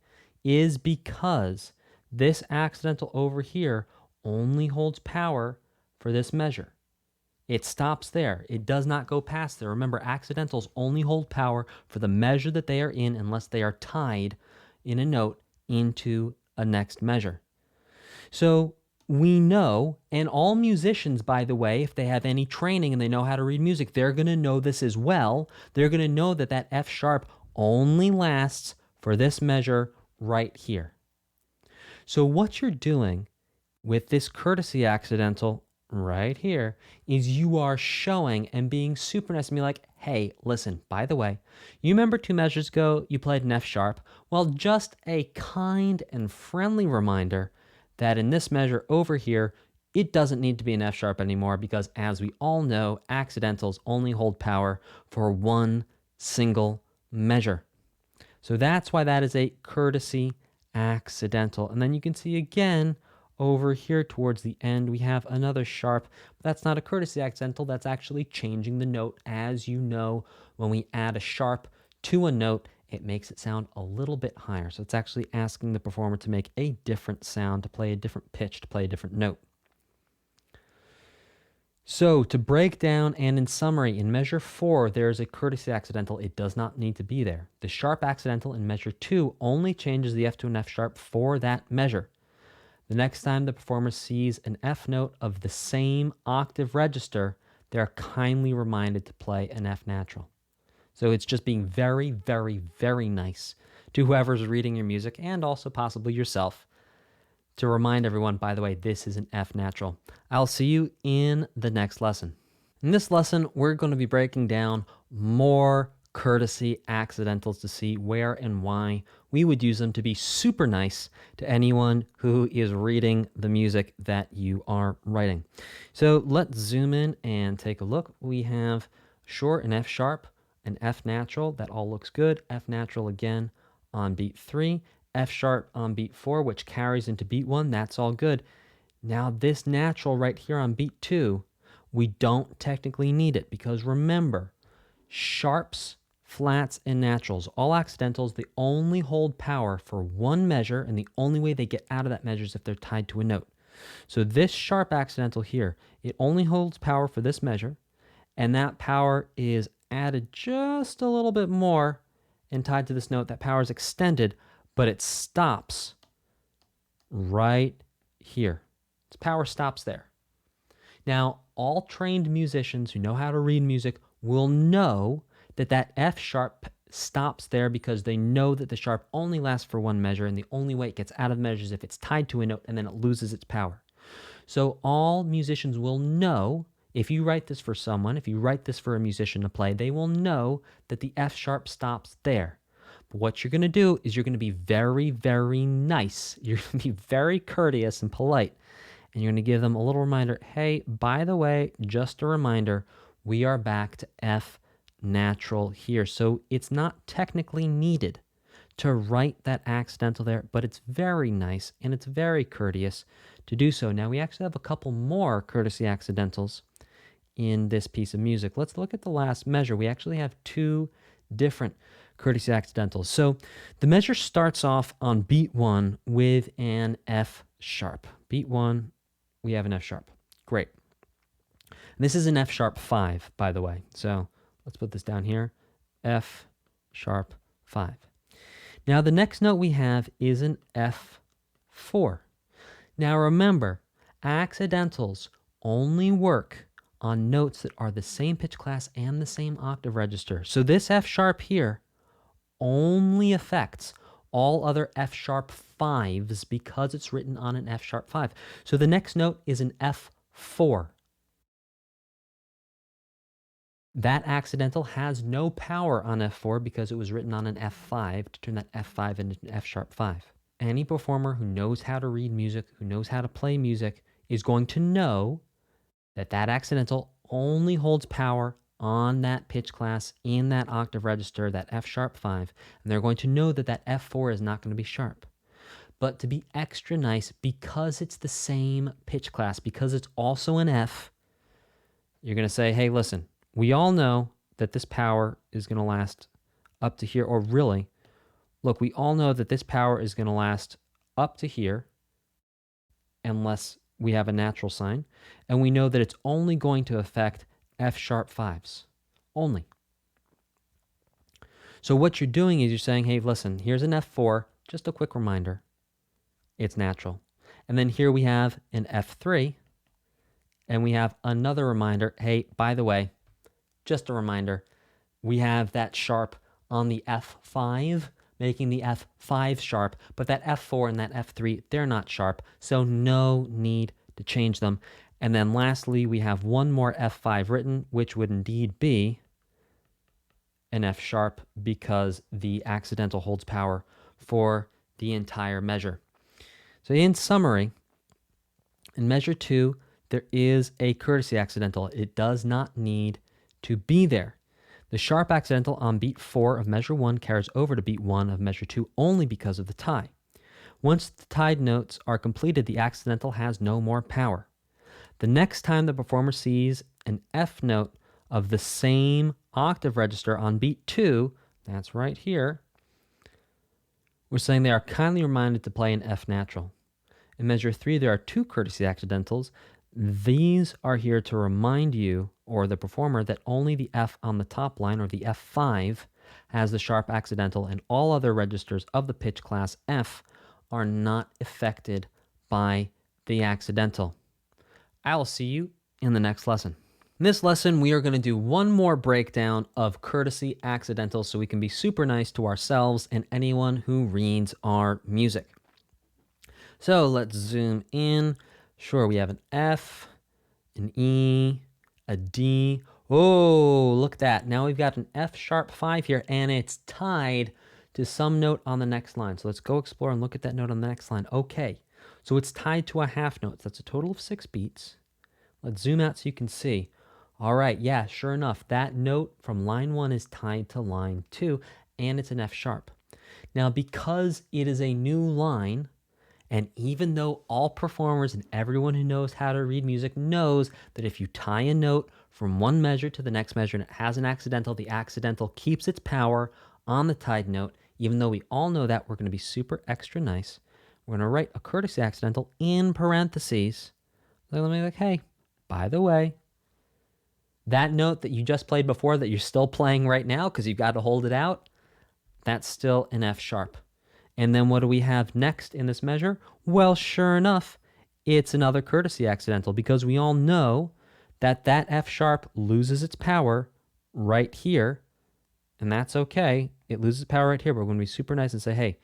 is because this accidental over here only holds power for this measure. It stops there. It does not go past there. Remember, accidentals only hold power for the measure that they are in unless they are tied in a note into a next measure. So we know, and all musicians, by the way, if they have any training and they know how to read music, they're going to know this as well. They're going to know that that F sharp only lasts for this measure right here. So what you're doing with this courtesy accidental right here is you are showing and being super nice and be like, hey, listen, by the way, you remember 2 measures ago you played an F sharp? Well, just a kind and friendly reminder that in this measure over here, it doesn't need to be an F sharp anymore because, as we all know, accidentals only hold power for one single measure. So that's why that is a courtesy accidental. And then you can see again over here towards the end, we have another sharp. That's not a courtesy accidental. That's actually changing the note. As you know, when we add a sharp to a note, it makes it sound a little bit higher. So it's actually asking the performer to make a different sound, to play a different pitch, to play a different note. So to break down and in summary, in measure 4, there's a courtesy accidental. It does not need to be there. The sharp accidental in measure 2 only changes the F to an F sharp for that measure. The next time the performer sees an F note of the same octave register, they're kindly reminded to play an F natural. So it's just being very, very, very nice to whoever's reading your music and also possibly yourself to remind everyone, by the way, this is an F natural. I'll see you in the next lesson. In this lesson, we're going to be breaking down more courtesy accidentals to see where and why we would use them to be super nice to anyone who is reading the music that you are writing. So let's zoom in and take a look. We have sure an F sharp, an F natural, that all looks good. F natural again on beat 3, F sharp on beat 4, which carries into beat 1, that's all good. Now this natural right here on beat 2, we don't technically need it because remember, sharps, flats, and naturals, all accidentals, they only hold power for one measure, and the only way they get out of that measure is if they're tied to a note. So this sharp accidental here, it only holds power for this measure, and that power is added just a little bit more and tied to this note. That power is extended, but it stops right here. Its power stops there. Now, all trained musicians who know how to read music will know that that F sharp stops there because they know that the sharp only lasts for one measure, and the only way it gets out of the measure is if it's tied to a note and then it loses its power. So all musicians will know, if you write this for someone, if you write this for a musician to play, they will know that the F sharp stops there. But what you're going to do is you're going to be very, very nice. You're going to be very courteous and polite. And you're going to give them a little reminder, hey, by the way, just a reminder, we are back to F natural here. So it's not technically needed to write that accidental there, but it's very nice and it's very courteous to do so. Now we actually have a couple more courtesy accidentals in this piece of music. Let's look at the last measure. We actually have 2 different courtesy accidentals. So the measure starts off on beat 1 with an F sharp. Beat 1, we have an F sharp. Great. And this is an F sharp 5, by the way. So let's put this down here. F sharp 5. Now the next note we have is an F4. Now remember, accidentals only work on notes that are the same pitch class and the same octave register. So this F sharp here only affects all other F sharp 5s because it's written on an F sharp 5. So the next note is an F4. That accidental has no power on F4 because it was written on an F5 to turn that F5 into an F sharp 5. Any performer who knows how to read music, who knows how to play music, is going to know that that accidental only holds power on that pitch class in that octave register, that F sharp 5, and they're going to know that that F4 is not going to be sharp. But to be extra nice, because it's the same pitch class, because it's also an F, you're going to say, hey, listen, we all know that this power is going to last up to here, or really, look, we all know that this power is going to last up to here unless we have a natural sign, and we know that it's only going to affect F sharp fives, only. So what you're doing is you're saying, hey, listen, here's an F4, just a quick reminder, it's natural. And then here we have an F3, and we have another reminder, hey, by the way, just a reminder, we have that sharp on the F5, making the F5 sharp, but that F4 and that F3, they're not sharp, so no need to change them. And then lastly, we have one more F5 written, which would indeed be an F sharp because the accidental holds power for the entire measure. So in summary, in measure 2, there is a courtesy accidental. It does not need to be there. The sharp accidental on beat 4 of measure 1 carries over to beat 1 of measure 2 only because of the tie. Once the tied notes are completed, the accidental has no more power. The next time the performer sees an F note of the same octave register on beat 2, that's right here, we're saying they are kindly reminded to play an F natural. In measure 3, there are 2 courtesy accidentals. These are here to remind you, or the performer, that only the F on the top line, or the F5, has the sharp accidental, and all other registers of the pitch class F are not affected by the accidental. I will see you in the next lesson. In this lesson, we are going to do one more breakdown of courtesy accidentals so we can be super nice to ourselves and anyone who reads our music. So let's zoom in. Sure, we have an F, an E, a D. Oh, look at that. Now we've got an F sharp 5 here, and it's tied to some note on the next line. So let's go explore and look at that note on the next line. Okay, so it's tied to a half note. That's a total of 6 beats. Let's zoom out so you can see. All right, yeah, sure enough, that note from line 1 is tied to line 2, and it's an F sharp. Now, because it is a new line, and even though all performers and everyone who knows how to read music knows that if you tie a note from one measure to the next measure and it has an accidental, the accidental keeps its power on the tied note. Even though we all know that, we're going to be super extra nice. We're going to write a courtesy accidental in parentheses. Let me like, hey, by the way, that note that you just played before that you're still playing right now because you've got to hold it out, that's still an F sharp. And then what do we have next in this measure? Well, sure enough, it's another courtesy accidental because we all know that that F sharp loses its power right here, and that's okay. It loses power right here, but we're going to be super nice and say, hey,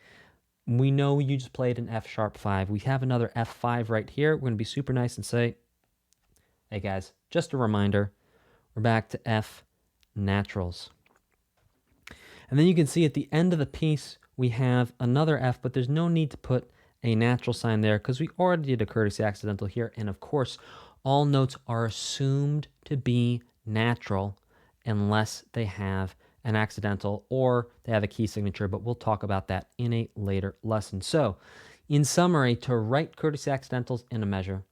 we know you just played an F sharp 5. We have another F5 right here. We're going to be super nice and say, hey guys, just a reminder, we're back to F naturals. And then you can see at the end of the piece, we have another F, but there's no need to put a natural sign there because we already did a courtesy accidental here. And of course, all notes are assumed to be natural unless they have an accidental or they have a key signature, but we'll talk about that in a later lesson. So in summary, to write courtesy accidentals in a measure,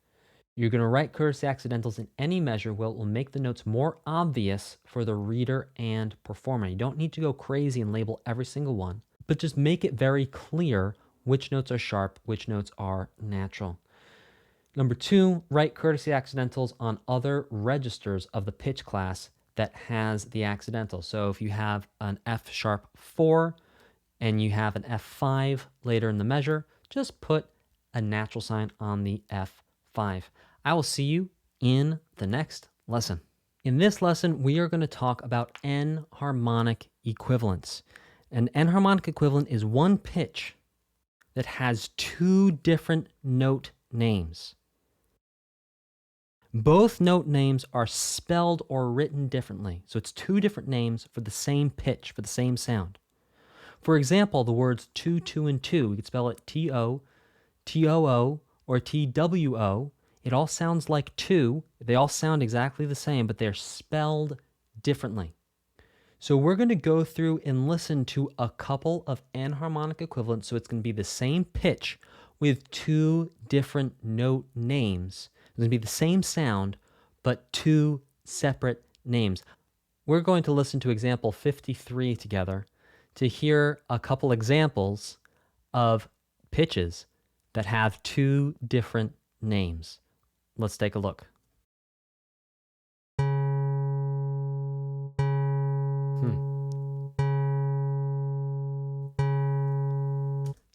you're going to write courtesy accidentals in any measure where it will make the notes more obvious for the reader and performer. You don't need to go crazy and label every single one, but just make it very clear which notes are sharp, which notes are natural. Number 2, write courtesy accidentals on other registers of the pitch class that has the accidental. So if you have an F sharp 4 and you have an F5 later in the measure, just put a natural sign on the F5. I will see you in the next lesson. In this lesson, we are going to talk about enharmonic equivalents. An enharmonic equivalent is one pitch that has 2 different note names. Both note names are spelled or written differently. So it's 2 different names for the same pitch, for the same sound. For example, the words 2, 2, and 2, we could spell it T-O, T-O-O, or T-W-O. It all sounds like 2. They all sound exactly the same, but they're spelled differently. So we're going to go through and listen to a couple of enharmonic equivalents. So it's going to be the same pitch, with two different note names. It's going to be the same sound, but two separate names. We're going to listen to example 53 together to hear a couple examples of pitches that have two different names. Let's take a look.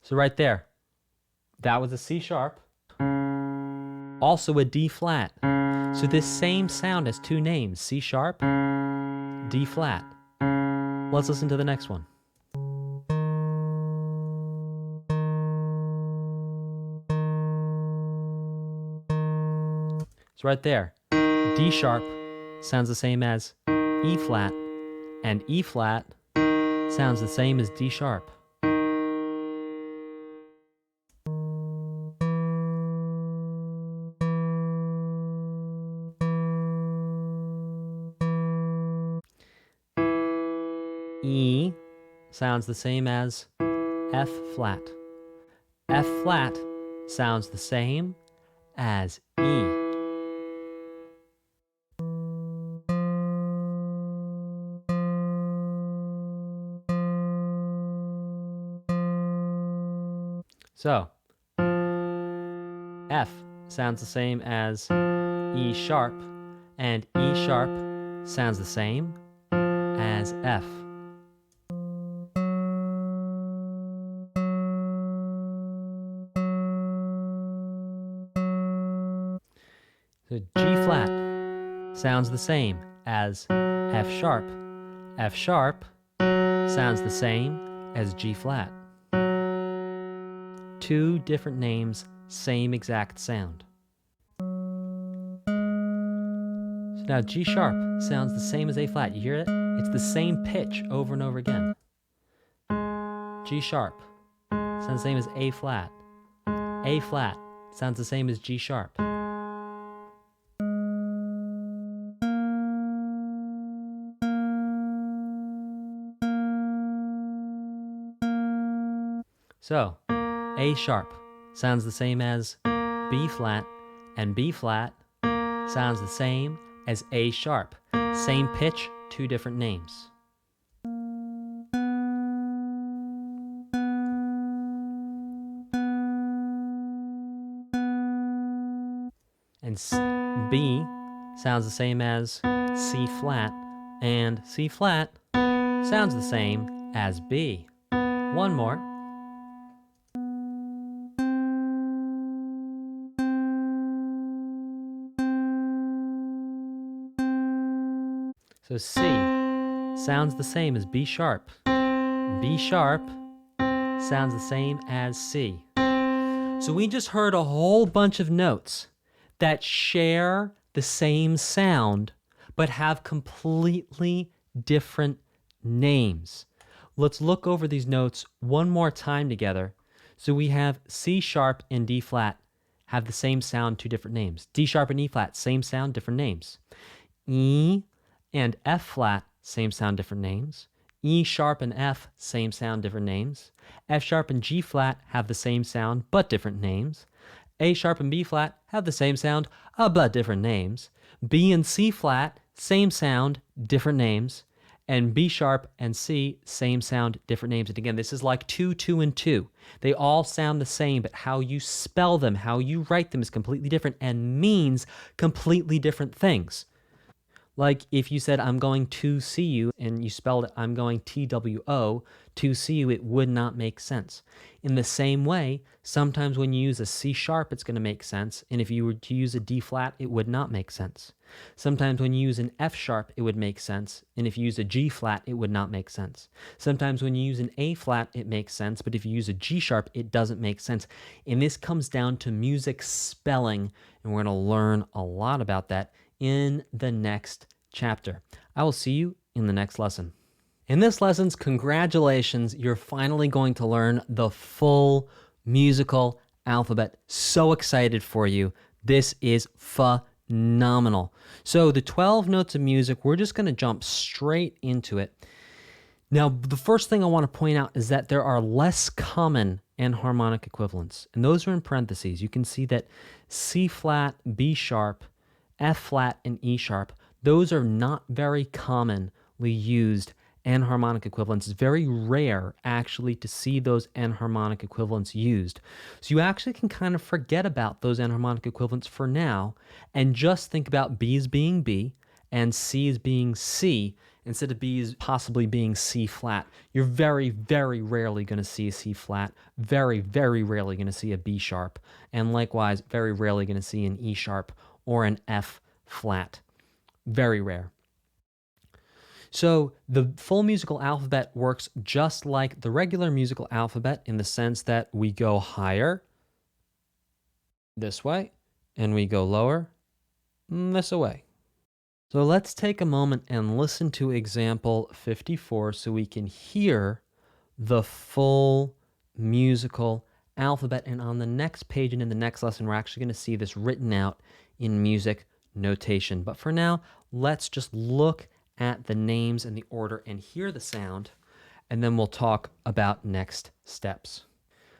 So right there, that was a C sharp, also a D flat. So this same sound has two names, C sharp, D flat. Let's listen to the next one. So right there, D sharp sounds the same as E flat, and E flat sounds the same as D sharp. E sounds the same as F flat. F flat sounds the same as E. So, F sounds the same as E sharp, and E sharp sounds the same as F. So G flat sounds the same as F sharp. F sharp sounds the same as G flat. Two different names, same exact sound. So now G sharp sounds the same as A flat. You hear it? It's the same pitch over and over again. G sharp sounds the same as A flat. A flat sounds the same as G sharp. So, A sharp sounds the same as B flat, and B flat sounds the same as A sharp. Same pitch, two different names. And B sounds the same as C flat, and C flat sounds the same as B. One more. So C sounds the same as B sharp. B sharp sounds the same as C. So we just heard a whole bunch of notes that share the same sound but have completely different names. Let's look over these notes one more time together. So we have C sharp and D flat have the same sound, two different names. D sharp and E flat, same sound, different names. E and F flat, same sound, different names. E sharp and F, same sound, different names. F sharp and G flat have the same sound, but different names. A sharp and B flat have the same sound, but different names. B and C flat, same sound, different names. And B sharp and C, same sound, different names. And again, this is like 2, 2, and 2. They all sound the same, but how you spell them, how you write them is completely different and means completely different things. Like if you said, I'm going to see you, and you spelled it, I'm going TWO, to see you, it would not make sense. In the same way, sometimes when you use a C sharp, it's going to make sense. And if you were to use a D flat, it would not make sense. Sometimes when you use an F sharp, it would make sense. And if you use a G flat, it would not make sense. Sometimes when you use an A flat, it makes sense. But if you use a G sharp, it doesn't make sense. And this comes down to music spelling. And we're going to learn a lot about that in the next chapter. I will see you in the next lesson. In this lesson's congratulations, you're finally going to learn the full musical alphabet. So excited for you. This is phenomenal. So the 12 notes of music, we're just going to jump straight into it. Now, the first thing I want to point out is that there are less common enharmonic equivalents, and those are in parentheses. You can see that C flat, B sharp, F flat, and E sharp, those are not very commonly used enharmonic equivalents. It's very rare actually to see those enharmonic equivalents used. So you actually can kind of forget about those enharmonic equivalents for now and just think about B as being B and C as being C instead of B as possibly being C flat. You're very, very rarely going to see a C flat, very, very rarely going to see a B sharp, and likewise, very rarely going to see an E sharp or an F flat. Very rare. So the full musical alphabet works just like the regular musical alphabet in the sense that we go higher this way and we go lower this way. So let's take a moment and listen to example 54 so we can hear the full musical alphabet. And on the next page and in the next lesson, we're actually going to see this written out in music notation. But for now, let's just look at the names and the order and hear the sound, and then we'll talk about next steps.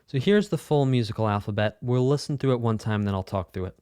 So here's the full musical alphabet. We'll listen through it one time, then I'll talk through it.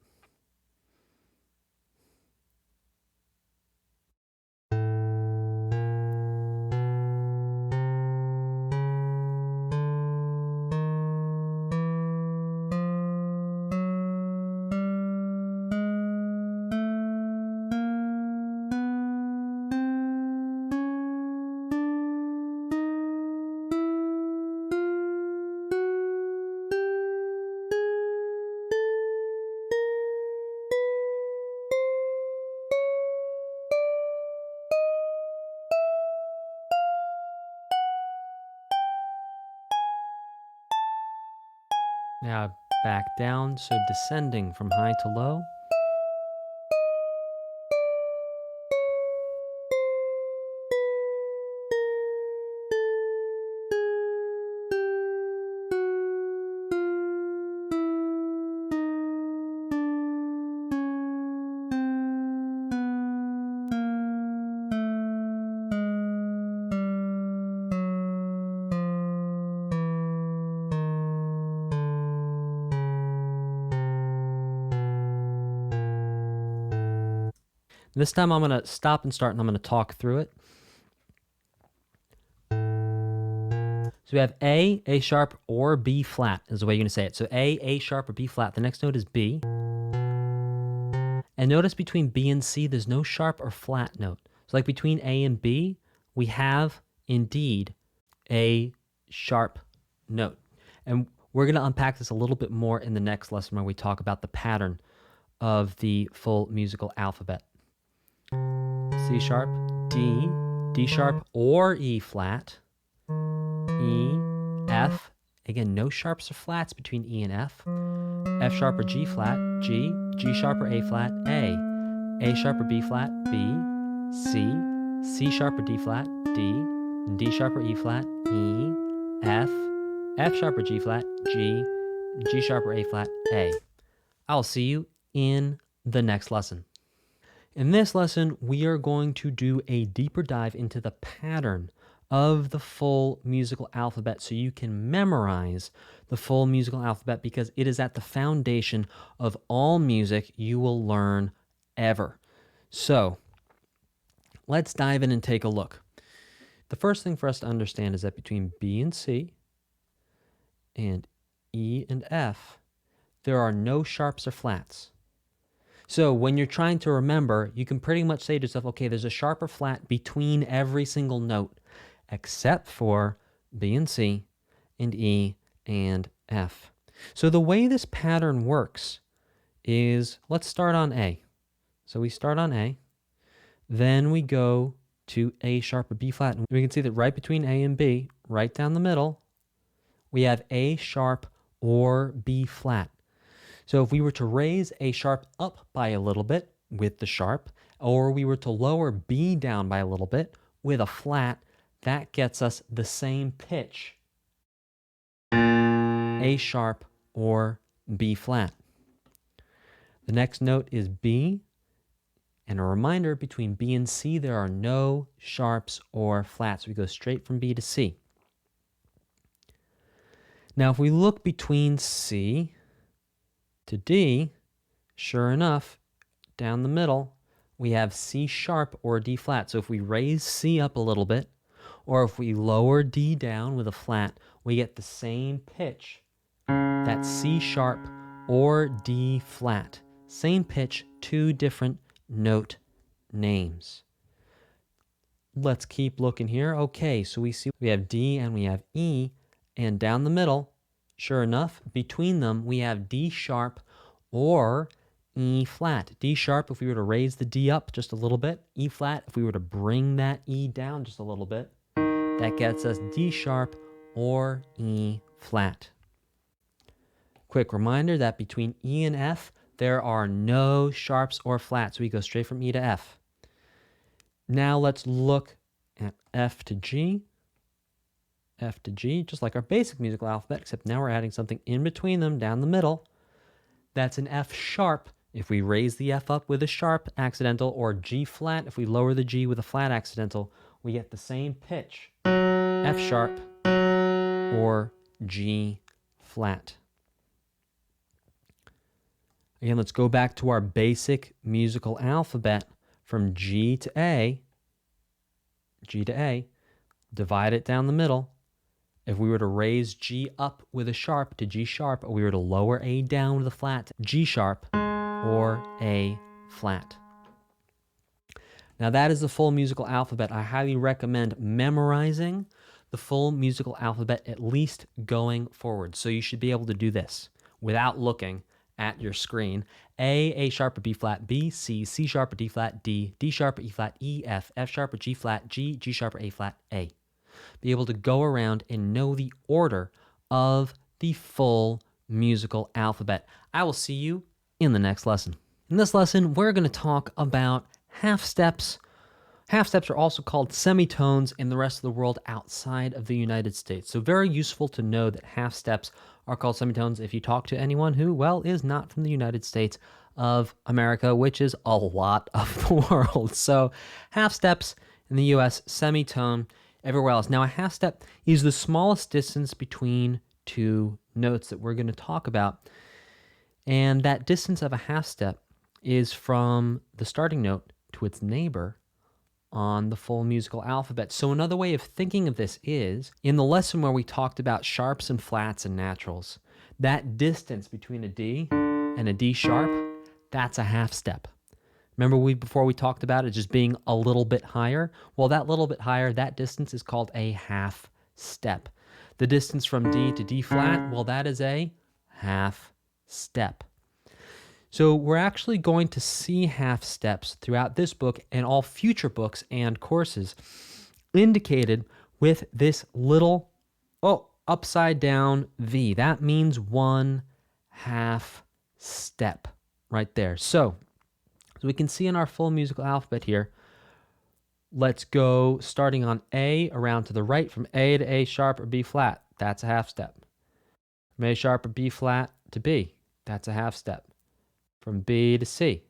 Now back down, so descending from high to low. This time I'm going to stop and start and I'm going to talk through it. So we have A sharp, or B flat is the way you're going to say it. So A sharp, or B flat. The next note is B. And notice between B and C, there's no sharp or flat note. So like between A and B, we have indeed a sharp note. And we're going to unpack this a little bit more in the next lesson when we talk about the pattern of the full musical alphabet. C sharp, D sharp or E flat, E, F. Again, no sharps or flats between E and F sharp or G flat, G sharp or A flat, A sharp or B flat, B, C sharp or D flat, D sharp or E flat, E, F sharp or G flat, G sharp or A flat, A. I'll see you in the next lesson. In this lesson, we are going to do a deeper dive into the pattern of the full musical alphabet so you can memorize the full musical alphabet, because it is at the foundation of all music you will learn ever. So let's dive in and take a look. The first thing for us to understand is that between B and C and E and F, there are no sharps or flats. So when you're trying to remember, you can pretty much say to yourself, okay, there's a sharp or flat between every single note, except for B and C and E and F. So the way this pattern works is, let's start on A. So we start on A, then we go to A sharp or B flat. And we can see that right between A and B, right down the middle, we have A sharp or B flat. So if we were to raise A sharp up by a little bit with the sharp, or we were to lower B down by a little bit with a flat, that gets us the same pitch, A sharp or B flat. The next note is B, and a reminder, between B and C there are no sharps or flats. We go straight from B to C. Now, if we look between C to D, sure enough, down the middle, we have C sharp or D flat. So if we raise C up a little bit, or if we lower D down with a flat, we get the same pitch. That's C sharp or D flat. Same pitch, two different note names. Let's keep looking here. Okay, so we see we have D and we have E, and down the middle, sure enough, between them we have D sharp or E flat. D sharp if we were to raise the D up just a little bit. E flat if we were to bring that E down just a little bit. That gets us D sharp or E flat. Quick reminder that between E and F, there are no sharps or flats. We go straight from E to F. Now let's look at F to G. F to G, just like our basic musical alphabet, except now we're adding something in between them down the middle. That's an F sharp if we raise the F up with a sharp accidental, or G flat if we lower the G with a flat accidental. We get the same pitch, F sharp or G flat. Again, let's go back to our basic musical alphabet from G to A, divide it down the middle. If we were to raise G up with a sharp to G sharp, or we were to lower A down with a flat, G sharp or A flat. Now that is the full musical alphabet. I highly recommend memorizing the full musical alphabet, at least going forward. So you should be able to do this without looking at your screen. A sharp or B flat, B, C, C sharp or D flat, D, D sharp or E flat, E, F, F sharp or G flat, G, G sharp or A flat, A. Be able to go around and know the order of the full musical alphabet. I will see you in the next lesson. In this lesson, we're going to talk about half steps. Half steps are also called semitones in the rest of the world outside of the United States. So very useful to know that half steps are called semitones if you talk to anyone who, well, is not from the United States of America, which is a lot of the world. So half steps in the US, semitone everywhere else. Now a half step is the smallest distance between two notes that we're going to talk about. And that distance of a half step is from the starting note to its neighbor on the full musical alphabet. So another way of thinking of this is, in the lesson where we talked about sharps and flats and naturals, that distance between a D and a D sharp, that's a half step. Remember before we talked about it just being a little bit higher? Well, that little bit higher, that distance is called a half step. The distance from D to D flat, well, that is a half step. So we're actually going to see half steps throughout this book and all future books and courses indicated with this little, upside down V. That means one half step right there. So we can see in our full musical alphabet here, let's go starting on A around to the right from A to A sharp or B flat. That's a half step. From A sharp or B flat to B, that's a half step. From B to C,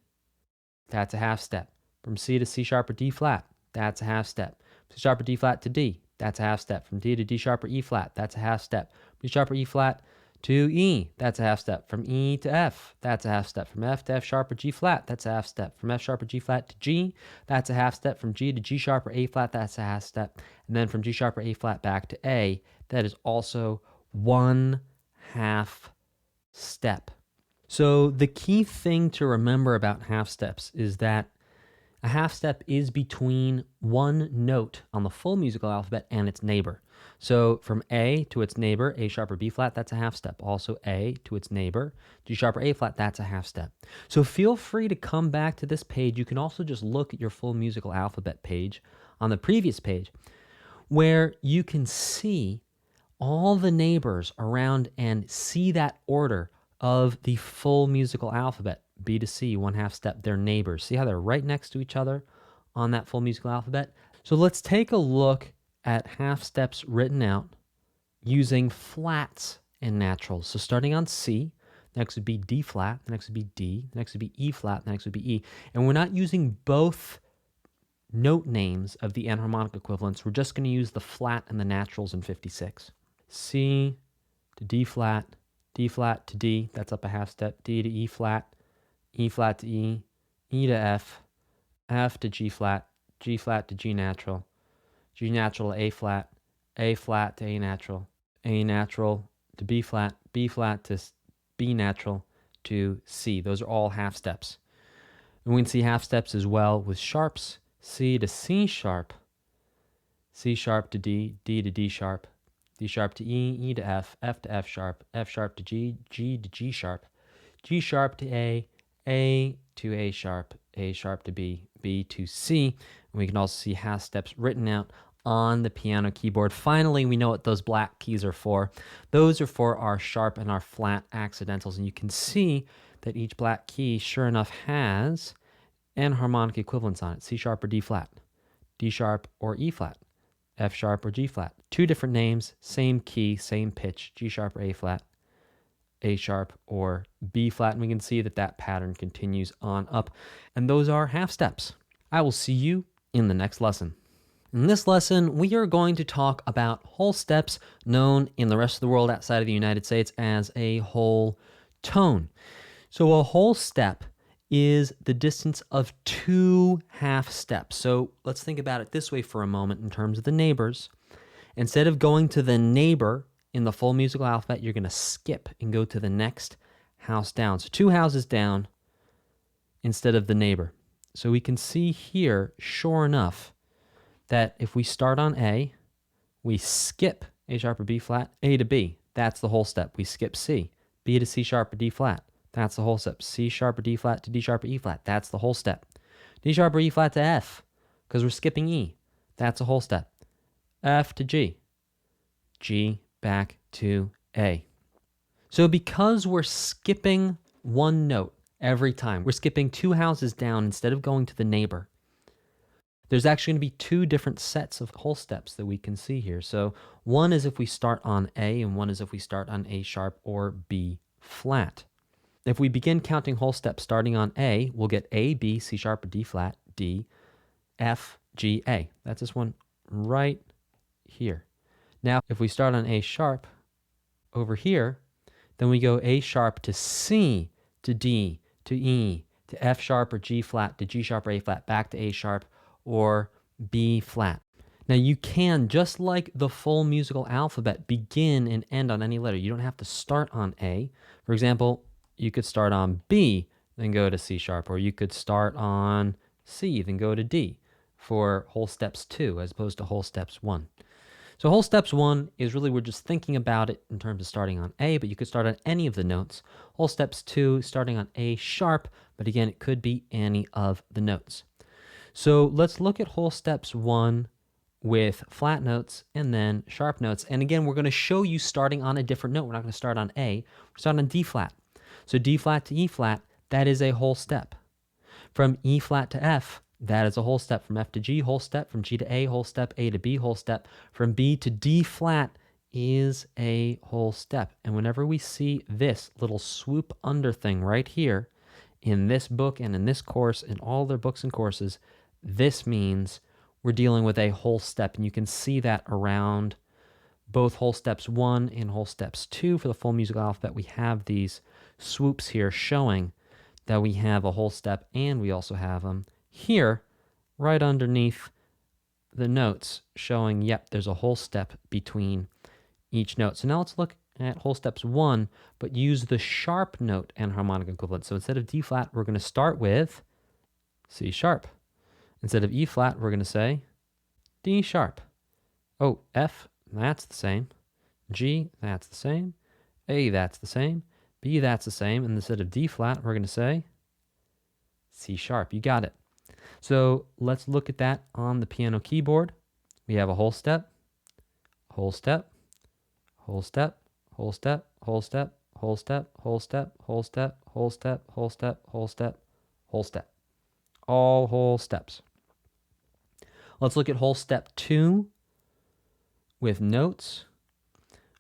that's a half step. From C to C sharp or D flat, that's a half step. C sharp or D flat to D, that's a half step. From D to D sharp or E flat, that's a half step. D sharp or E flat to E, that's a half step. From E to F, that's a half step. From F to F sharp or G flat, that's a half step. From F sharp or G flat to G, that's a half step. From G to G sharp or A flat, that's a half step. And then from G sharp or A flat back to A, that is also one half step. So the key thing to remember about half steps is that a half step is between one note on the full musical alphabet and its neighbor. So from A to its neighbor, A sharp or B flat, that's a half step. Also A to its neighbor, G sharp or A flat, that's a half step. So feel free to come back to this page. You can also just look at your full musical alphabet page on the previous page, where you can see all the neighbors around and see that order of the full musical alphabet. B to C, one half step, they're neighbors. See how they're right next to each other on that full musical alphabet? So let's take a look at half steps written out using flats and naturals. So starting on C, next would be D flat, the next would be D, the next would be E flat, the next would be E. And we're not using both note names of the enharmonic equivalents. We're just going to use the flat and the naturals in 56. C to to D flat to D, that's up a half step, D to E flat to E, E to F, F to G flat to G natural to A flat to A natural to B flat to B natural to C. Those are all half steps. And we can see half steps as well with sharps, C to C sharp to D, D to D sharp to E, E to F to F sharp to G, G to G sharp to A to A sharp to B, B to C. And we can also see half steps written out on the piano keyboard. Finally, we know what those black keys are for. Those are for our sharp and our flat accidentals. And you can see that each black key, sure enough, has enharmonic equivalents on it. C sharp or D flat, D sharp or E flat, F sharp or G flat. Two different names, same key, same pitch, G sharp or A flat, A sharp or B flat. And we can see that that pattern continues on up. And those are half steps. I will see you in the next lesson. In this lesson, we are going to talk about whole steps, known in the rest of the world outside of the United States as a whole tone. So a whole step is the distance of two half steps. So let's think about it this way for a moment in terms of the neighbors. Instead of going to the neighbor in the full musical alphabet, you're going to skip and go to the next house down. So two houses down instead of the neighbor. So we can see here, sure enough, that if we start on A, we skip A sharp or B flat, A to B, that's the whole step. We skip C, B to C sharp or D flat, that's the whole step. C sharp or D flat to D sharp or E flat, that's the whole step. D sharp or E flat to F, because we're skipping E, that's a whole step. F to G, G back to A. So because we're skipping one note every time, we're skipping two houses down instead of going to the neighbor, there's actually going to be two different sets of whole steps that we can see here. So one is if we start on A, and one is if we start on A sharp or B flat. If we begin counting whole steps starting on A, we'll get A, B, C sharp or D flat, D, F, G, A. That's this one right here. Now, if we start on A sharp over here, then we go A sharp to C to D to E to F sharp or G flat to G sharp or A flat, back to A sharp or B flat. Now you can, just like the full musical alphabet, begin and end on any letter. You don't have to start on A. For example, you could start on B, then go to C sharp, or you could start on C, then go to D for whole steps 2 as opposed to whole steps 1. So whole steps 1 is really, we're just thinking about it in terms of starting on A, but you could start on any of the notes. Whole steps 2, starting on A sharp, but again, it could be any of the notes. So let's look at whole steps 1 with flat notes and then sharp notes. And again, we're going to show you starting on a different note. We're not going to start on A. We're starting on D flat. So D flat to E flat, that is a whole step. From E flat to F, that is a whole step. From F to G, whole step. From G to A, whole step. A to B, whole step. From B to D flat is a whole step. And whenever we see this little swoop under thing right here in this book and in this course, in all their books and courses, this means we're dealing with a whole step. And you can see that around both whole steps 1 and whole steps 2 for the full musical alphabet. We have these swoops here showing that we have a whole step, and we also have them here right underneath the notes showing, yep, there's a whole step between each note. So now let's look at whole steps 1, but use the sharp note enharmonic equivalent. So instead of D flat, we're going to start with C sharp. Instead of E flat, we're going to say D sharp. Oh, F, that's the same. G, that's the same. A, that's the same. B, that's the same. And instead of D flat, we're going to say C sharp. You got it. So let's look at that on the piano keyboard. We have a whole step, whole step, whole step, whole step, whole step, whole step, whole step, whole step, whole step, whole step, whole step, whole step. All whole steps. Let's look at whole step 2 with notes.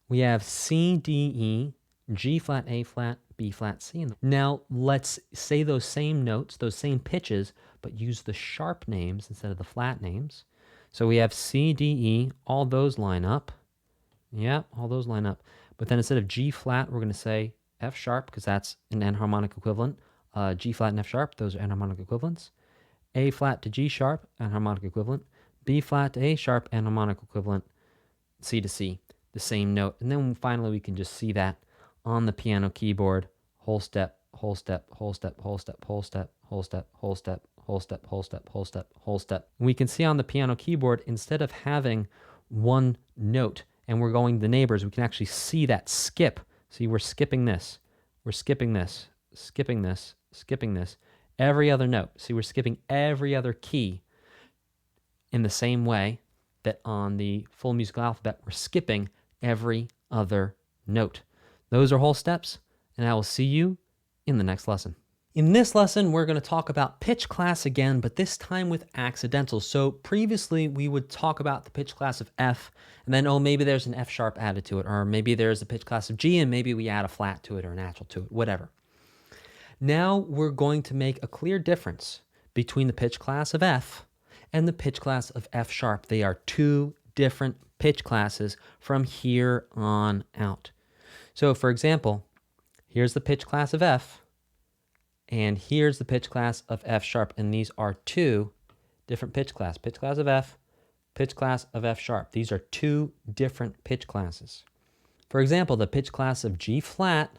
We have C, D, E, G flat, A flat, B flat, C. Now let's say those same notes, those same pitches, but use the sharp names instead of the flat names. So we have C, D, E, all those line up. Yeah, all those line up. But then instead of G flat, we're going to say F sharp because that's an enharmonic equivalent. G flat and F sharp, those are enharmonic equivalents. A flat to G sharp, enharmonic equivalent. B flat to A sharp, enharmonic equivalent. C to C, the same note. And then finally we can just see that on the piano keyboard, whole step, whole step, whole step, whole step, whole step, whole step, whole step, whole step, whole step, whole step, whole step. We can see on the piano keyboard, instead of having one note and we're going the neighbors, we can actually see that skip. See, we're skipping this, we're skipping this, skipping this, skipping this, every other note. See, we're skipping every other key in the same way that on the full musical alphabet, we're skipping every other note. Those are whole steps, and I will see you in the next lesson. In this lesson, we're going to talk about pitch class again, but this time with accidentals. So previously, we would talk about the pitch class of F, and then, oh, maybe there's an F sharp added to it, or maybe there's a pitch class of G, and maybe we add a flat to it or a natural to it, whatever. Now we're going to make a clear difference between the pitch class of F and the pitch class of F sharp. They are two different pitch classes from here on out. So for example, here's the pitch class of F, and here's the pitch class of F sharp, and these are two different pitch classes. Pitch class of F, pitch class of F sharp. These are two different pitch classes. For example, the pitch class of G flat,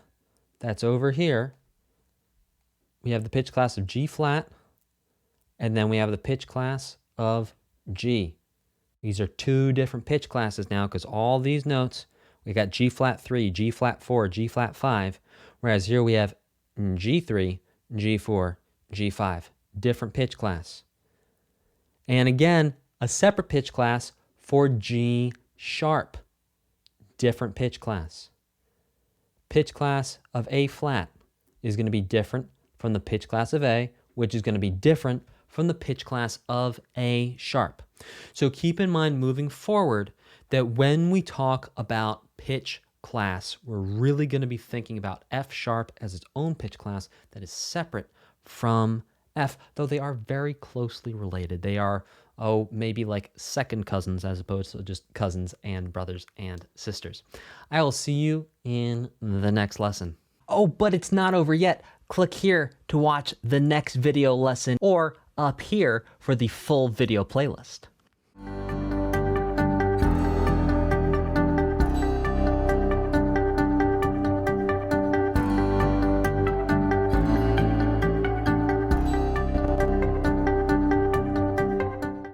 that's over here. We have the pitch class of G flat, and then we have the pitch class of G. These are two different pitch classes now because all these notes, we got G flat 3, G flat 4, G flat 5, whereas here we have G3, G4, G5, different pitch class. And again, a separate pitch class for G sharp, different pitch class. Pitch class of A flat is going to be different from the pitch class of A, which is going to be different from the pitch class of A sharp. So keep in mind moving forward that when we talk about pitch class, we're really going to be thinking about F sharp as its own pitch class that is separate from F, though they are very closely related. They are, oh, maybe like second cousins as opposed to just cousins and brothers and sisters. I will see you in the next lesson. Oh, but it's not over yet. Click here to watch the next video lesson or up here for the full video playlist.